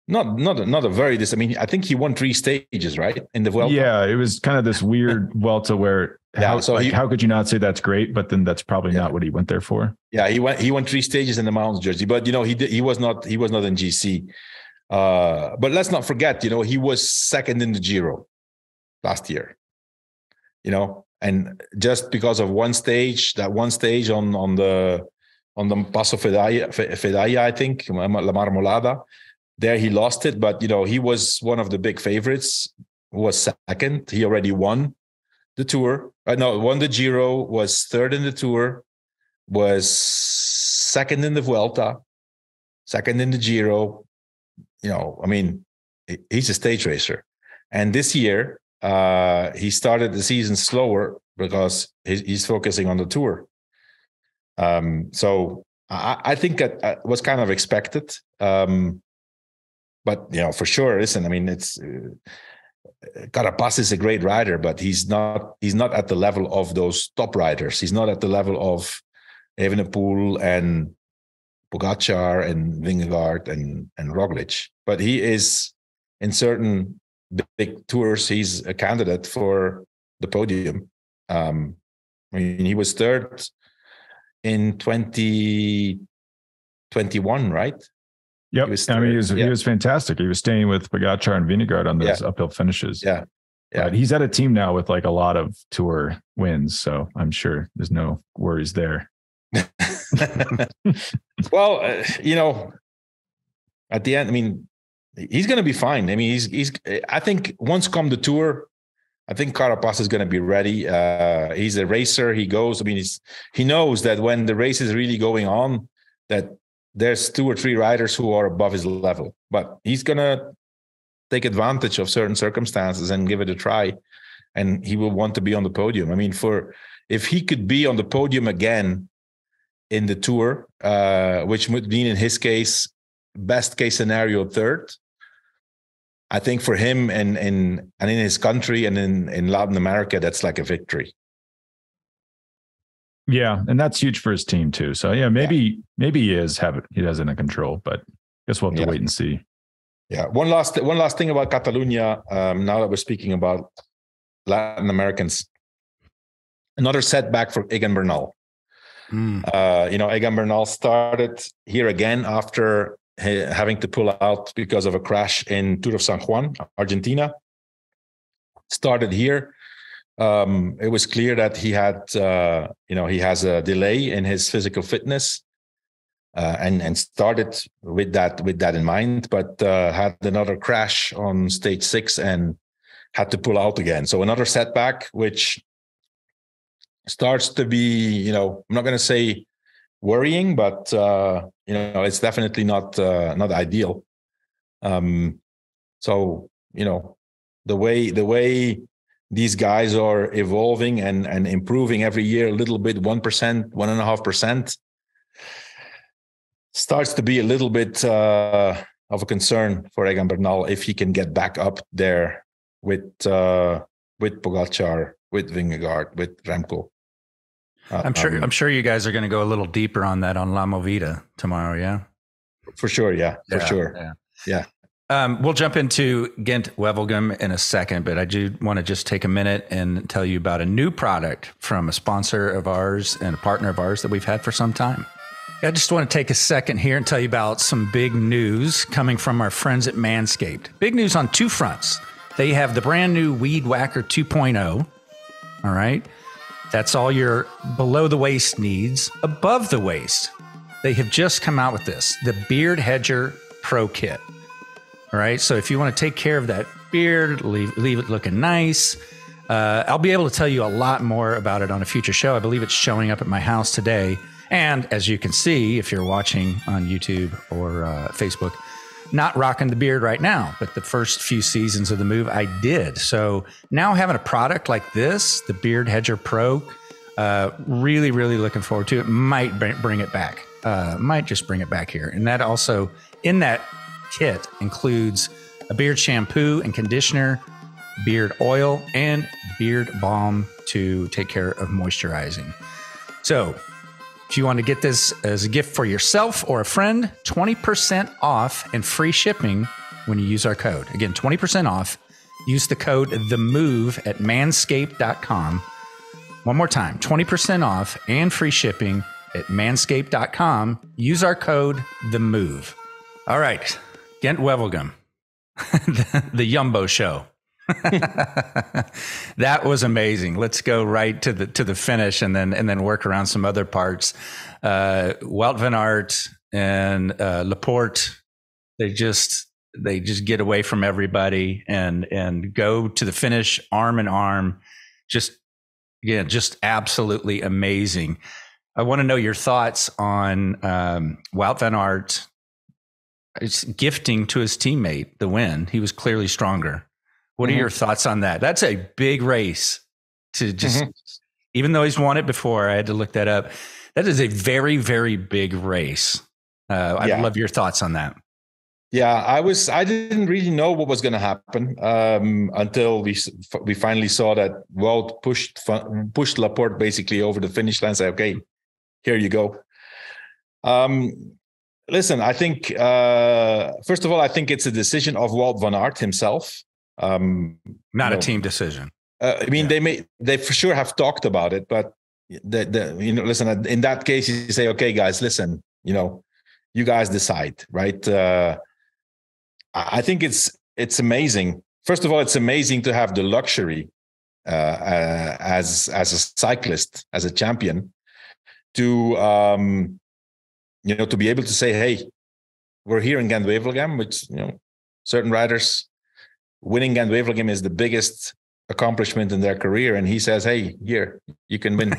not a very I mean, I think he won 3 stages, right, in the Vuelta. Yeah, it was kind of this weird Vuelta where how could you not say that's great, but then that's probably not what he went there for. Yeah, he won 3 stages in the mountains jersey, but he was not in GC. But let's not forget, he was second in the Giro last year. And just because of one stage on the Passo Fedaya, I think, La Marmolada, there he lost it. But, he was one of the big favorites, was second. He already won the Tour. Won the Giro, was third in the Tour, was second in the Vuelta, second in the Giro. I mean, he's a stage racer. And this year, he started the season slower because he's focusing on the Tour. So I think that was kind of expected. But for sure, listen, I mean, it's Carapaz is a great rider, but he's not at the level of those top riders. He's not at the level of Evenepoel and Pogačar and Vingegaard and Roglič. But he is, in certain big tours, he's a candidate for the podium. I mean, he was third in 2021, right? Yep. He was fantastic. He was staying with Pogačar and Vingegaard on those uphill finishes. Yeah. But he's at a team now with like a lot of tour wins. So I'm sure there's no worries there. Well, at the end, I mean, he's going to be fine. I mean, I think once come the Tour, I think Carapaz is going to be ready. He's a racer. He goes, I mean, he knows that when the race is really going on, that there's 2 or 3 riders who are above his level, but he's going to take advantage of certain circumstances and give it a try. And he will want to be on the podium. I mean, if he could be on the podium again in the Tour, which would mean in his case, best case scenario, third, I think for him and in his country and in Latin America, that's like a victory. Yeah, and that's huge for his team too. So yeah, maybe he has it in control, but I guess we'll have to wait and see. Yeah. One last thing about Catalunya. Now that we're speaking about Latin Americans, another setback for Egan Bernal. Egan Bernal started here again after having to pull out because of a crash in Tour of San Juan, Argentina. Started here. It was clear that he had, he has a delay in his physical fitness, and started with that in mind, but had another crash on stage 6 and had to pull out again. So another setback, which starts to be, I'm not going to say worrying, but it's definitely not ideal. So the way these guys are evolving and improving every year a little bit, 1%, 1.5%, starts to be a little bit of a concern for Egan Bernal if he can get back up there with Pogačar, with Vingegaard, with Remco. I'm sure you guys are going to go a little deeper on that on La Movida tomorrow. Yeah, for sure. Yeah, for sure. Yeah. We'll jump into Gent-Wevelgem in a second, but I do want to just take a minute and tell you about a new product from a sponsor of ours and a partner of ours that we've had for some time. I just want to take a second here and tell you about some big news coming from our friends at Manscaped. Big news on 2 fronts. They have the brand new Weed Whacker 2.0. All right. That's all your below the waist needs. Above the waist, they have just come out with this, the Beard Hedger Pro Kit. All right. So if you want to take care of that beard, leave it looking nice. I'll be able to tell you a lot more about it on a future show. I believe it's showing up at my house today. And as you can see, if you're watching on YouTube or Facebook, not rocking the beard right now, but the first few seasons of the move, I did. So now having a product like this, the Beard Hedger Pro, really, really looking forward to it. Might bring it back. Might just bring it back here. And that also, in that kit, includes a beard shampoo and conditioner, beard oil, and beard balm to take care of moisturizing. So if you want to get this as a gift for yourself or a friend, 20% off and free shipping when you use our code. Again, 20% off. Use the code THEMOVE at manscaped.com. One more time, 20% off and free shipping at manscaped.com. Use our code THEMOVE. All right, Gent-Wevelgem, the Jumbo show. That was amazing. Let's go right to the finish and then work around some other parts. Wout van Aert and Laporte, they just get away from everybody and go to the finish arm in arm. Just absolutely amazing. I want to know your thoughts on Wout van Aert. It's gifting to his teammate the win. He was clearly stronger. What are your thoughts on that? That's a big race to just, even though he's won it before, I had to look that up. That is a very, very big race. I'd love your thoughts on that. Yeah, I didn't really know what was going to happen until we finally saw that Wout pushed Laporte basically over the finish line. Say, okay, here you go. Listen, I think first of all, I think it's a decision of Wout van Aert himself. Not a team decision. I mean, they for sure have talked about it, but listen. In that case, you say, okay, guys, listen. You guys decide, right? I think it's amazing. First of all, it's amazing to have the luxury as a cyclist, as a champion, to to be able to say, hey, we're here in Gent-Wevelgem, which certain riders winning Gent-Wevelgem is the biggest accomplishment in their career, and he says, hey, here, you can win.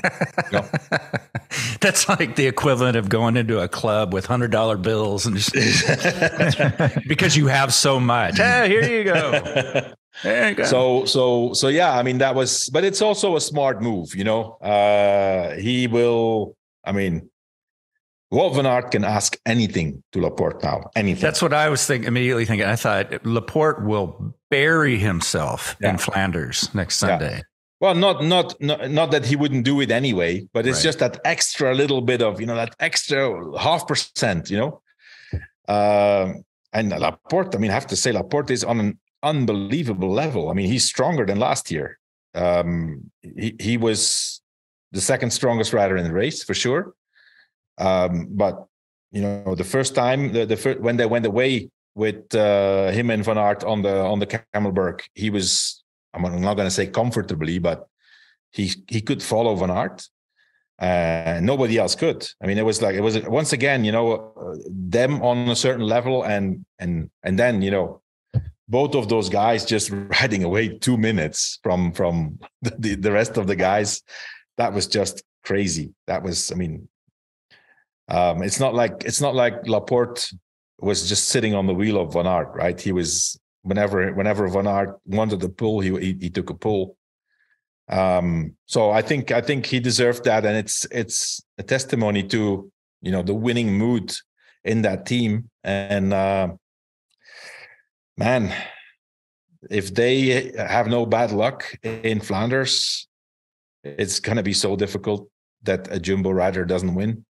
That's like the equivalent of going into a club with $100 bills and just because you have so much. Hey, here you go. There you go. So yeah, I mean, that was, but it's also a smart move, he will, I mean, Wout van Aert can ask anything to Laporte now. Anything. That's what I was immediately thinking. I thought Laporte will bury himself in Flanders next Sunday. Yeah. Well, not that he wouldn't do it anyway, but it's just that extra little bit of, that extra 0.5%, and Laporte, I mean, I have to say Laporte is on an unbelievable level. I mean, he's stronger than last year. He was the second strongest rider in the race for sure. But the first time, when they went away with him and Van Aert on the Camelberg, he was, I'm not going to say comfortably, but he could follow Van Aert. Nobody else could. I mean, it was once again, them on a certain level, and then both of those guys just riding away 2 minutes from the rest of the guys. That was just crazy. That was, I mean. It's not like Laporte was just sitting on the wheel of Van Aert, right? He was whenever Van Aert wanted a pull, he took a pull. So I think he deserved that, and it's a testimony to the winning mood in that team. And man, if they have no bad luck in Flanders, it's gonna be so difficult that a Jumbo rider doesn't win.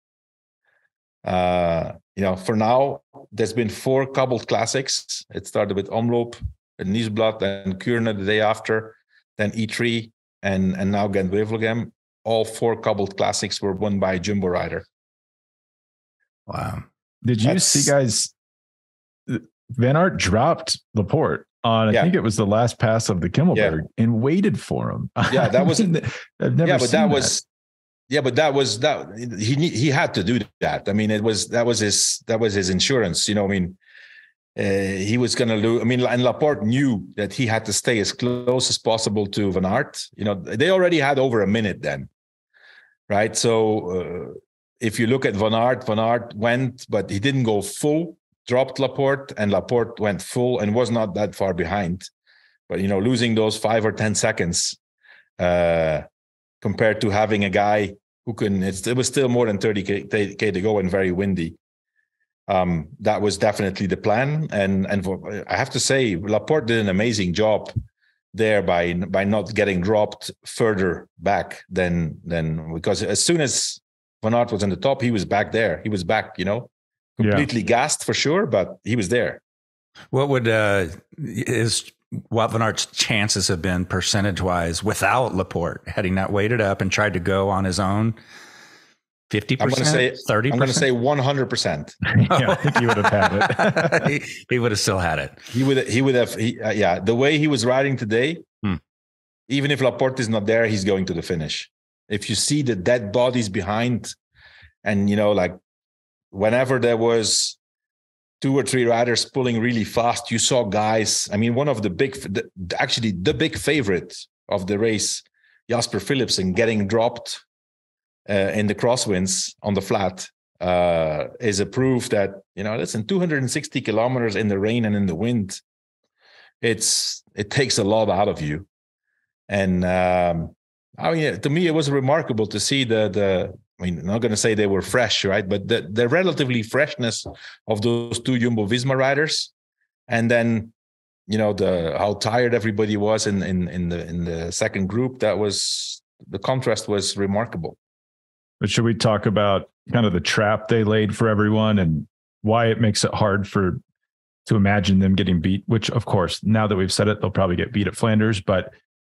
For now, there's been 4 cobbled classics. It started with Omloop, Nieuwsblad, and Kuurne the day after, then E3, and now Gent-Wevelgem. All 4 cobbled classics were won by a Jumbo rider. Wow. Did you see, guys, Van Aert dropped Laporte on, I think it was the last pass of the Kimmelberg, and waited for him. Yeah, that was, I've never seen that. Yeah, but that he had to do that. I mean, that was his insurance. I mean, he was going to lose. I mean, and Laporte knew that he had to stay as close as possible to Van Aert. They already had over a minute then, right? So if you look at Van Aert went, but he didn't go full. Dropped Laporte, and Laporte went full and was not that far behind. But losing those 5 or 10 seconds. Compared to having a guy who can, it was still more than 30K to go and very windy. That was definitely the plan. And I have to say, Laporte did an amazing job there by not getting dropped further back than because as soon as Van Aert was on the top, he was back there. He was back, completely gassed for sure, but he was there. What would his Wout van Aert's chances have been percentage-wise without Laporte, had he not waited up and tried to go on his own? 50%? I'm going to say 30%? I'm going to say 100%. Yeah, I think he would have had it. he would have still had it. He would have. The way he was riding today, even if Laporte is not there, he's going to the finish. If you see the dead bodies behind, and whenever there was 2 or 3 riders pulling really fast, you saw guys. I mean, one of the big favorite of the race, Jasper Philipsen, getting dropped in the crosswinds on the flat is a proof that, listen, 260 kilometers in the rain and in the wind, it takes a lot out of you. And to me, it was remarkable to see I mean, I'm not going to say they were fresh, right? But the relatively freshness of those two Jumbo-Visma riders, and then how tired everybody was in the second group. The contrast was remarkable. But should we talk about kind of the trap they laid for everyone and why it makes it hard to imagine them getting beat? Which, of course, now that we've said it, they'll probably get beat at Flanders, but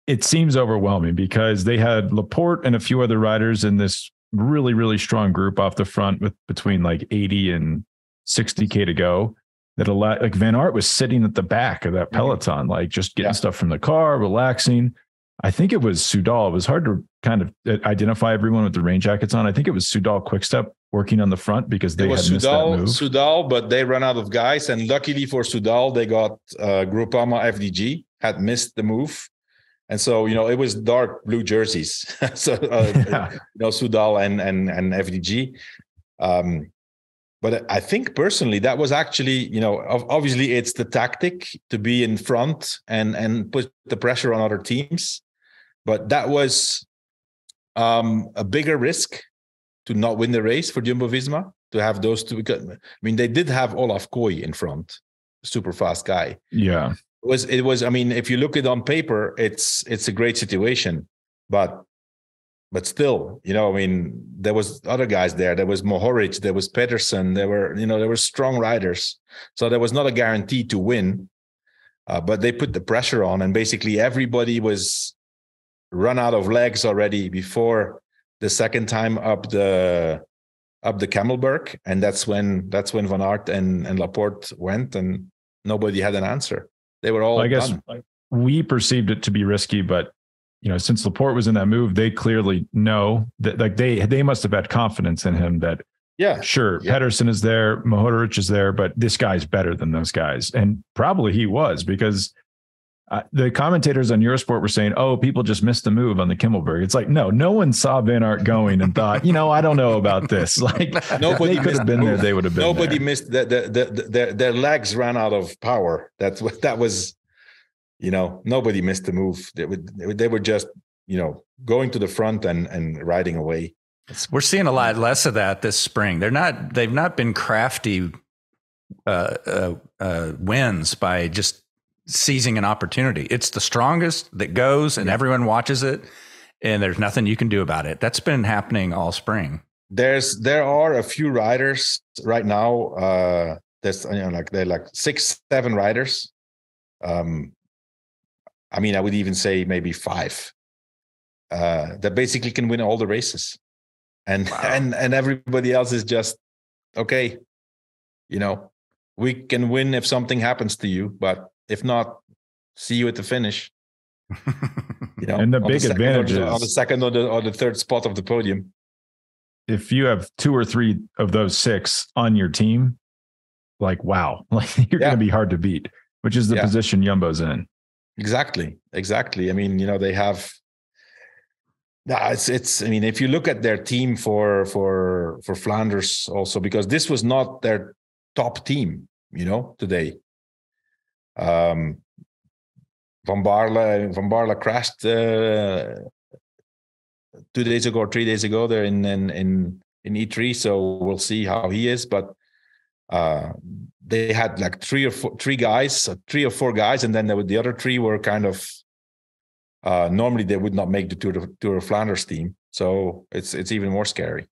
it seems overwhelming because they had Laporte and a few other riders in this really, really strong group off the front with between like 80 and 60K to go. That like Van Aert was sitting at the back of that peloton, like just getting stuff from the car, relaxing. I think it was Soudal. It was hard to kind of identify everyone with the rain jackets on. I think it was Soudal Quickstep working on the front because they had missed that move. Soudal, but they ran out of guys. And luckily for Soudal, they got Groupama FDG, had missed the move. And so, it was dark blue jerseys. So, Soudal and FDG. But I think personally, that was actually, obviously it's the tactic to be in front and put the pressure on other teams. But that was a bigger risk to not win the race for Jumbo-Visma, to have those two. I mean, they did have Olaf Kooi in front, super fast guy. Yeah. It was. I mean, if you look at it on paper, it's a great situation. But still, I mean, there was other guys there. There was Mohoric, there was Pedersen, there were strong riders. So there was not a guarantee to win, but they put the pressure on, and basically everybody was run out of legs already before the second time up the Camelberg, and that's when Van Aert and Laporte went, and nobody had an answer. They were all. I guess done. We perceived it to be risky, but. Since Laporte was in that move, they clearly know that like they must have had confidence in him that, Pedersen is there, Mohoric is there, but this guy's better than those guys. And probably he was, because the commentators on Eurosport were saying, people just missed the move on the Kimmelberg. It's like, no one saw Van Aert going and thought, I don't know about this. Like nobody could have been there. They would have been Nobody there. Missed their legs ran out of power. That was. Nobody missed the move. They were just, going to the front and riding away. We're seeing a lot less of that this spring. They've not been crafty wins by just seizing an opportunity. It's the strongest that goes, and everyone watches it, and there's nothing you can do about it. That's been happening all spring. There are a few riders right now. There's they're like 6-7 riders. I mean, I would even say maybe 5 that basically can win all the races, and everybody else is just okay. We can win if something happens to you, but if not, see you at the finish. And the big advantage is on the second or the third spot of the podium. If you have 2 or 3 of those 6 on your team, like wow, like you're going to be hard to beat, which is the position Jumbo's in. Exactly. I mean, they have. It's. I mean, if you look at their team for Flanders also, because this was not their top team, today. Van Baarle crashed 2 days ago or 3 days ago. They're in E3, so we'll see how he is, but. They had like 3 or 4 guys, and then the other 3 were kind of normally they would not make the Tour of Flanders team, so it's even more scary.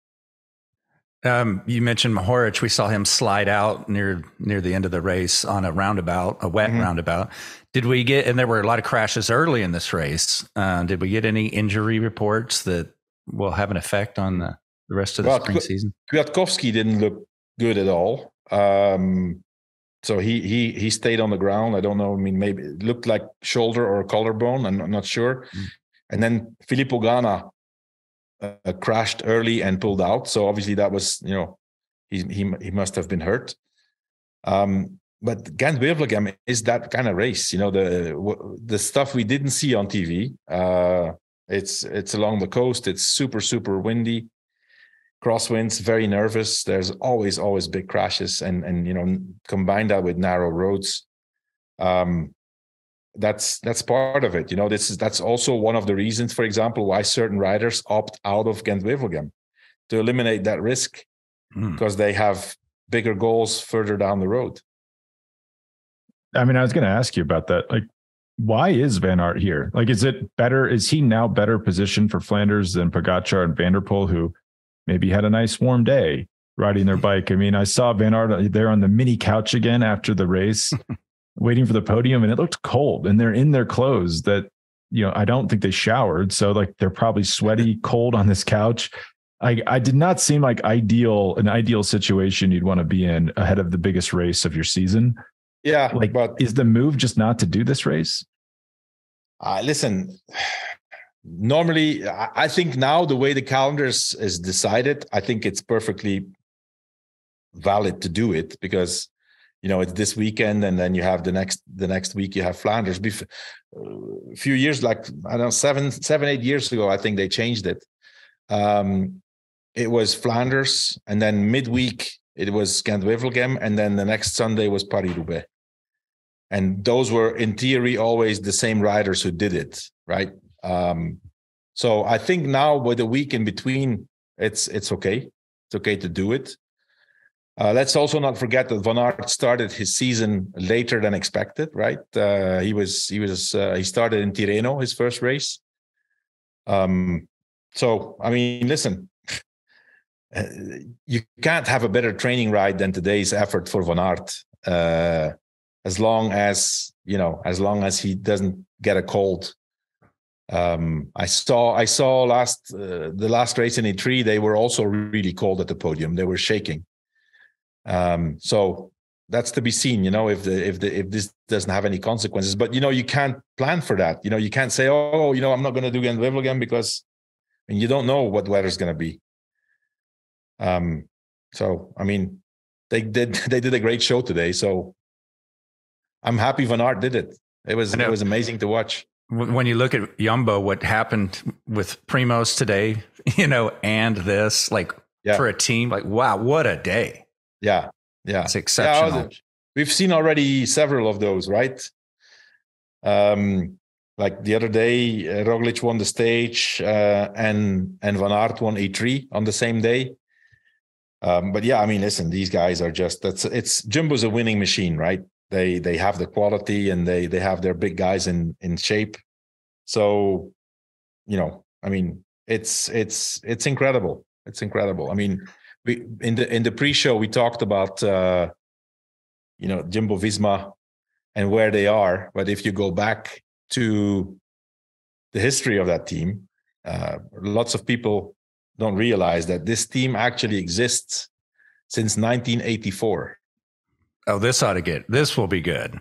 You mentioned Mohoric. We saw him slide out near the end of the race on a roundabout, a wet roundabout. Did we get? And there were a lot of crashes early in this race. Did we get any injury reports that will have an effect on the rest of the spring season? Kwiatkowski didn't look good at all. So he stayed on the ground. I don't know. I mean, maybe it looked like shoulder or collarbone. I'm not sure. And then Filippo Ganna crashed early and pulled out. So obviously that was, he must have been hurt. But Gent-Wevelgem is that kind of race. The stuff we didn't see on TV. It's along the coast. It's super, super windy. Crosswinds, very nervous. There's always big crashes, and combine that with narrow roads. that's part of it. That's also one of the reasons, for example, why certain riders opt out of Gent-Wevelgem, to eliminate that risk, because they have bigger goals further down the road. I mean, I was going to ask you about that. Like, why is Van Aert here? Like, is it better? Is he now better positioned for Flanders than Pogačar and Van der Poel, who maybe had a nice warm day riding their bike? I mean, I saw Van Aert there on the mini couch again after the race, waiting for the podium, and it looked cold, and they're in their clothes that, I don't think they showered. So like, they're probably sweaty, cold on this couch. I did not seem like an ideal situation you'd want to be in ahead of the biggest race of your season. Yeah. Like, but is the move just not to do this race? Listen, normally I think now the way the calendar is decided, I think it's perfectly valid to do it, because, it's this weekend, and then you have the next week you have Flanders. A few years, like, I don't know, 7-8 years ago, I think they changed it. It was Flanders, and then midweek it was Gent-Wevelgem, and then the next Sunday was Paris-Roubaix. And those were, in theory, always the same riders who did it, right? So I think now with a week in between, it's okay. It's okay to do it. Let's also not forget that Van Aert started his season later than expected, right? He started in Tirreno, his first race. So, I mean, listen, you can't have a better training ride than today's effort for Van Aert, as long as he doesn't get a cold. I saw the last race in E3, they were also really cold at the podium. They were shaking. So that's to be seen, if this doesn't have any consequences. But you can't plan for that. You can't say, I'm not going to do Gent-Wevelgem because you don't know what weather's going to be. So I mean, they did a great show today. So I'm happy Van Aert did it. It was amazing to watch. When you look at Jumbo, what happened with Primož today, and this, like, for a team, like, wow, what a day. Yeah. It's exceptional. We've seen already several of those, right? Like the other day, Roglič won the stage, and Van Aert won E3 on the same day. But yeah, I mean, listen, these guys are it's Jumbo's a winning machine, right? They have the quality, and they have their big guys in shape. So, I mean, it's incredible. It's incredible. I mean, we in the pre-show we talked about Jumbo-Visma and where they are. But if you go back to the history of that team, lots of people don't realize that this team actually exists since 1984. Oh, this will be good.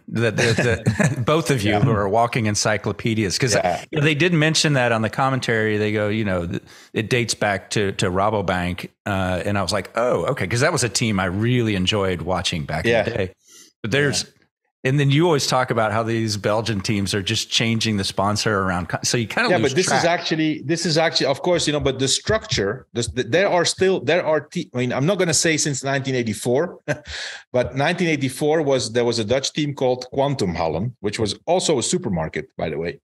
Both of you who are walking encyclopedias, because they did mention that on the commentary. They go, it dates back to Rabobank. And I was like, oh, okay. Because that was a team I really enjoyed watching back in the day. But and then you always talk about how these Belgian teams are just changing the sponsor around. So you kind of lose but track. this is actually, of course, but the structure, I mean, I'm not going to say since 1984, but 1984 there was a Dutch team called Quantum Hallen, which was also a supermarket, by the way.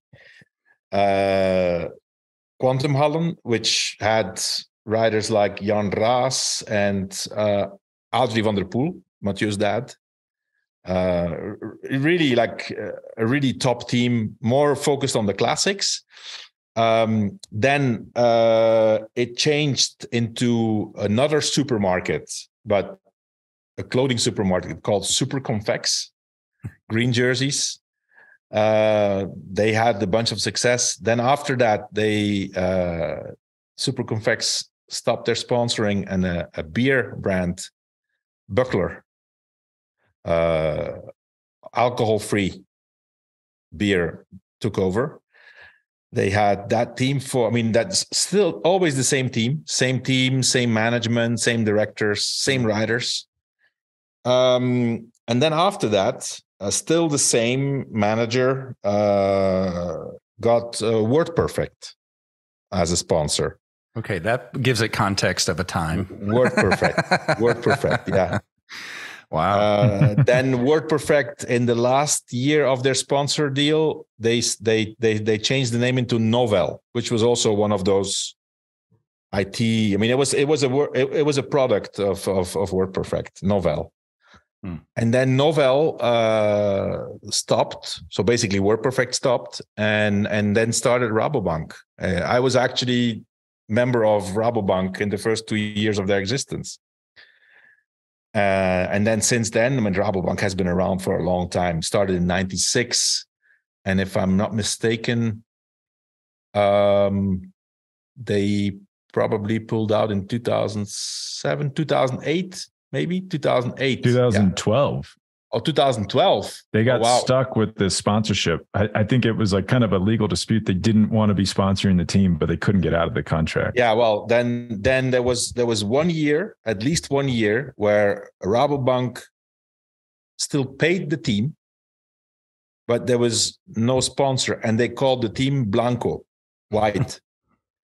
Quantum Hallen, which had riders like Jan Raas and Adrie van der Poel, Mathieu's dad. Really like a really top team, more focused on the classics. Then it changed into another supermarket, but a clothing supermarket called Super Confex, green jerseys. They had a bunch of success. Then after that, Super Confex stopped their sponsoring, and a beer brand, Buckler, alcohol-free beer, took over. They had that team that's still always the same team, same management, same directors, same riders. And then after that, still the same manager got Word Perfect as a sponsor. Okay, that gives it context of a time. Word Perfect, yeah. Wow. Then WordPerfect, in the last year of their sponsor deal, they changed the name into Novel, which was also one of those IT. I mean, it was a product of WordPerfect, Novel. And then Novel stopped. So basically WordPerfect stopped and then started Rabobank. I was actually member of Rabobank in the first 2 years of their existence. And then since then, I mean, Rabobank has been around for a long time. Started in 96. And if I'm not mistaken, they probably pulled out in 2007, 2008. Maybe 2008. 2012. Oh, 2012. They got stuck with this sponsorship. I think it was like kind of a legal dispute. They didn't want to be sponsoring the team, but they couldn't get out of the contract. Yeah, well, then there was 1 year, at least 1 year, where Rabobank still paid the team, but there was no sponsor, and they called the team Blanco, white.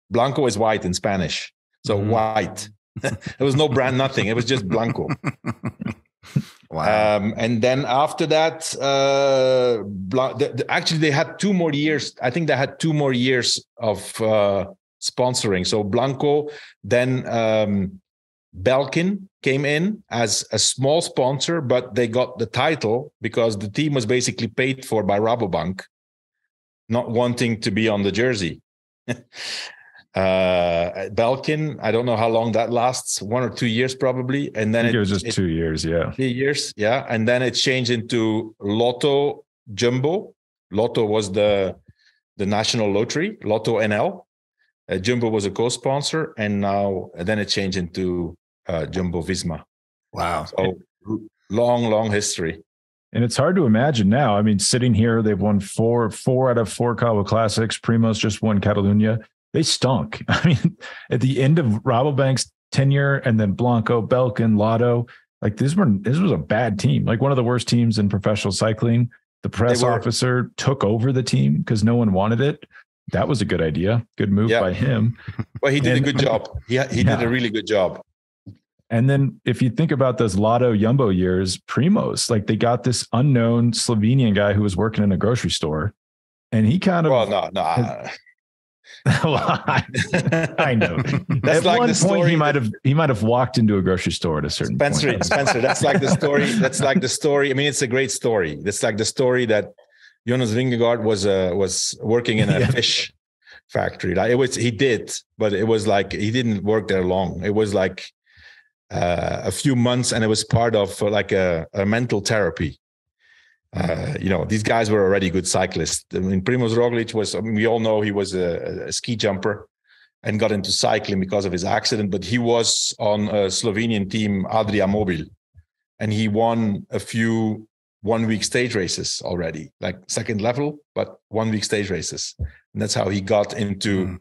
Blanco is white in Spanish, so white. There was no brand, nothing. It was just Blanco. Wow. And then after that, actually they had 2 more years. I think they had 2 more years of sponsoring. So Blanco, then Belkin came in as a small sponsor, but they got the title because the team was basically paid for by Rabobank, not wanting to be on the jersey. Belkin, I don't know how long that lasts, 1 or 2 years probably, and then it was just 2 years. 3 years, and then it changed into Lotto Jumbo. Lotto was the national lottery, Lotto NL. Jumbo was a co-sponsor, and then it changed into Jumbo-Visma. Wow. So long history. And it's hard to imagine now. I mean, sitting here, they've won four out of 4 Cobbled Classics. Primož just won Catalunya. They stunk. I mean, at the end of Rabobank's tenure, and then Blanco, Belkin, Lotto, like this was a bad team, like one of the worst teams in professional cycling. The press officer took over the team because no one wanted it. That was a good idea. Good move by him. Well, he did a good job. He did a really good job. And then if you think about those Lotto Jumbo years, Primož, like they got this unknown Slovenian guy who was working in a grocery store, and he kind of I know. That's at like one the story. Point, he might have walked into a grocery store at a certain point. Spencer, that's like the story. That's like the story. I mean, it's a great story. That's like the story that Jonas Vingegaard was working in a fish factory. Like he did, but it was like he didn't work there long. It was like a few months, and it was part of like a mental therapy. These guys were already good cyclists. I mean, Primož Roglič was, we all know he was a ski jumper and got into cycling because of his accident, but he was on a Slovenian team, Adria Mobil, and he won a few 1 week stage races already, like second level, but 1 week stage races. And that's how he got into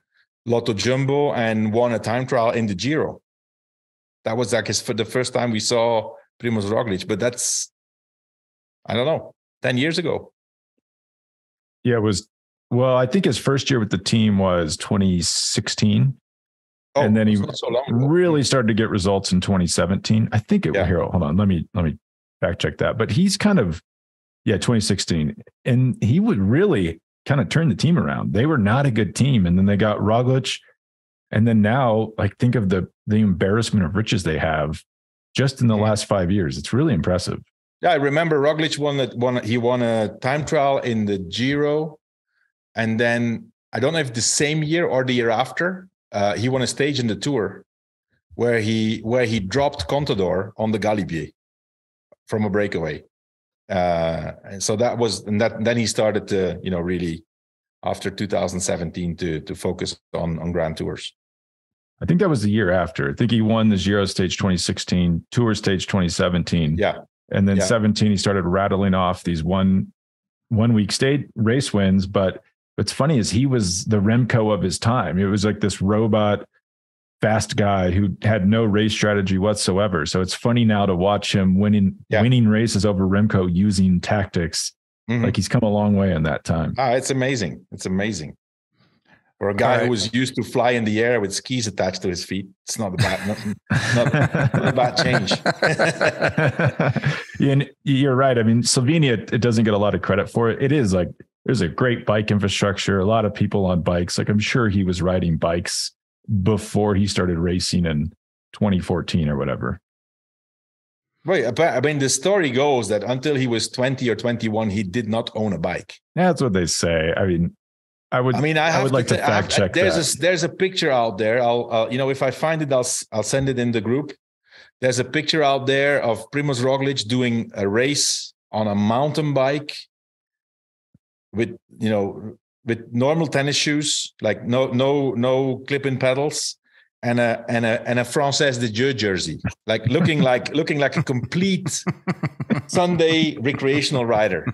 Lotto Jumbo and won a time trial in the Giro. That was like for the first time we saw Primož Roglič, but that's, I don't know, 10 years ago. Yeah, it was. Well, I think his first year with the team was 2016. And then he really started to get results in 2017. I think it was here. Hold on. Let me fact check that. But he's kind of, 2016. And he would really kind of turn the team around. They were not a good team. And then they got Roglič. And then now, like, think of the embarrassment of riches they have just in the last 5 years. It's really impressive. Yeah, I remember Roglič won a time trial in the Giro, and then I don't know if the same year or the year after, he won a stage in the Tour where he dropped Contador on the Galibier from a breakaway, and so that was, and that then he started to really after 2017 to focus on Grand Tours. I think that was the year after. I think he won the Giro stage 2016, Tour stage 2017. Yeah. And then 17, he started rattling off these one week stage race wins. But what's funny is he was the Remco of his time. It was like this robot, fast guy who had no race strategy whatsoever. So it's funny now to watch him winning races over Remco using tactics. Like he's come a long way in that time. It's amazing. It's amazing. For a guy who was used to fly in the air with skis attached to his feet, it's not a bad change. Yeah, and you're right. I mean, Slovenia, it doesn't get a lot of credit for it. It is like, there's a great bike infrastructure, a lot of people on bikes. Like, I'm sure he was riding bikes before he started racing in 2014 or whatever. Right. But I mean, the story goes that until he was 20 or 21, he did not own a bike. That's what they say. I mean, I would like to fact check that. There's a picture out there. I'll if I find it, I'll send it in the group. There's a picture out there of Primož Roglič doing a race on a mountain bike with normal tennis shoes, like no clip-in pedals, and a Française de Dieu jersey, like looking like a complete Sunday recreational rider.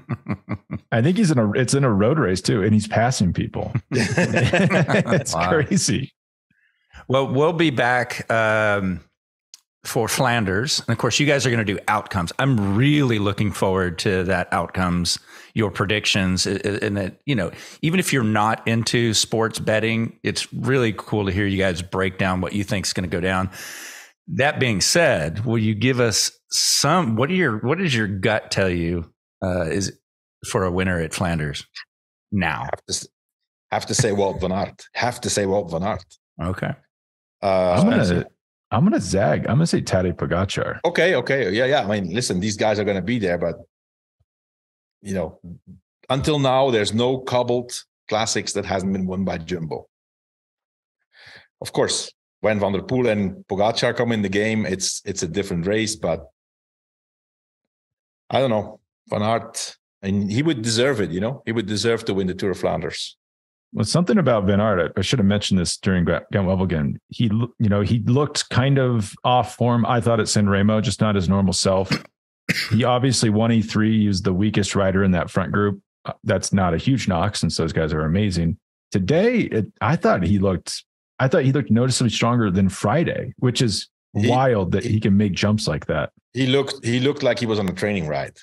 I think it's in a road race too, and he's passing people. It's crazy. Well, we'll be back for Flanders. And of course, you guys are going to do outcomes. I'm really looking forward to that outcomes, your predictions. And that, even if you're not into sports betting, it's really cool to hear you guys break down what you think is going to go down. That being said, will you give us what does your gut tell you is for a winner at Flanders now? Have to say Wout van Aert. Okay. I'm gonna zag. I'm gonna say Tadej Pogačar. Okay. Yeah. I mean, listen, these guys are gonna be there, but until now, there's no cobbled classics that hasn't been won by Jumbo. Of course, when Van der Poel and Pogačar come in the game, it's a different race, but I don't know. Van Aert, and he would deserve it, he would deserve to win the Tour of Flanders. Well, something about Van Aert, I should have mentioned this during Gent-Wevelgem. He looked kind of off form. I thought at San Remo, just not his normal self. He obviously won E3. He was the weakest rider in that front group. That's not a huge knock since those guys are amazing. Today, I thought he looked noticeably stronger than Friday, which is wild that he can make jumps like that. He looked like he was on a training ride.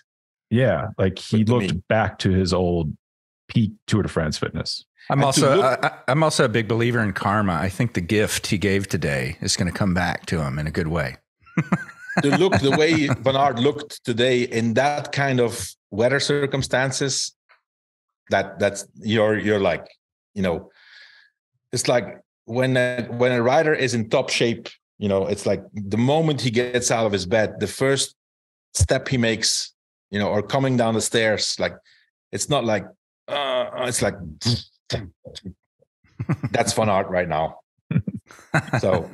Yeah, like he looked back to his old peak Tour de France fitness. I'm also a big believer in karma. I think the gift he gave today is going to come back to him in a good way. The way Van Aert looked today in that kind of weather circumstances, that's you're like, it's like when a rider is in top shape, it's like the moment he gets out of his bed, the first step he makes, or coming down the stairs, like it's not like it's like that's Van Aert right now. So,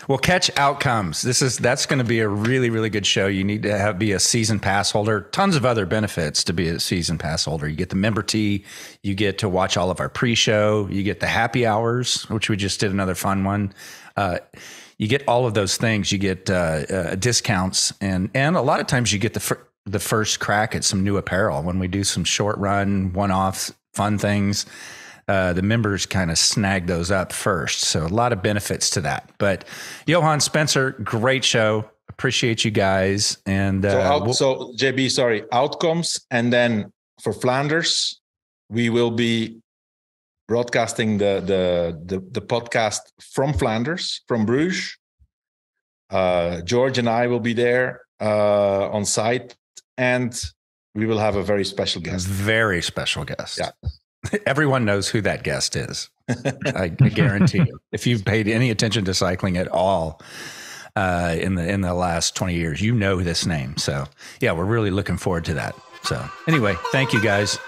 well, catch outcomes. That's going to be a really, really good show. You need to be a season pass holder. Tons of other benefits to be a season pass holder. You get the member tee. You get to watch all of our pre-show. You get the happy hours, which we just did another fun one. You get all of those things. You get discounts, and a lot of times you get the first crack at some new apparel when we do some short run, one-off fun things. The members kind of snag those up first. So a lot of benefits to that. But Johan, Spencer, great show. Appreciate you guys. And so JB, sorry, outcomes. And then for Flanders, we will be broadcasting the podcast from Flanders, from Bruges. George and I will be there on site, and we will have a very special guest. Very special guest. Yeah. Everyone knows who that guest is. I guarantee you. If you've paid any attention to cycling at all in the last 20 years, you know this name. So yeah, we're really looking forward to that. So anyway, thank you guys.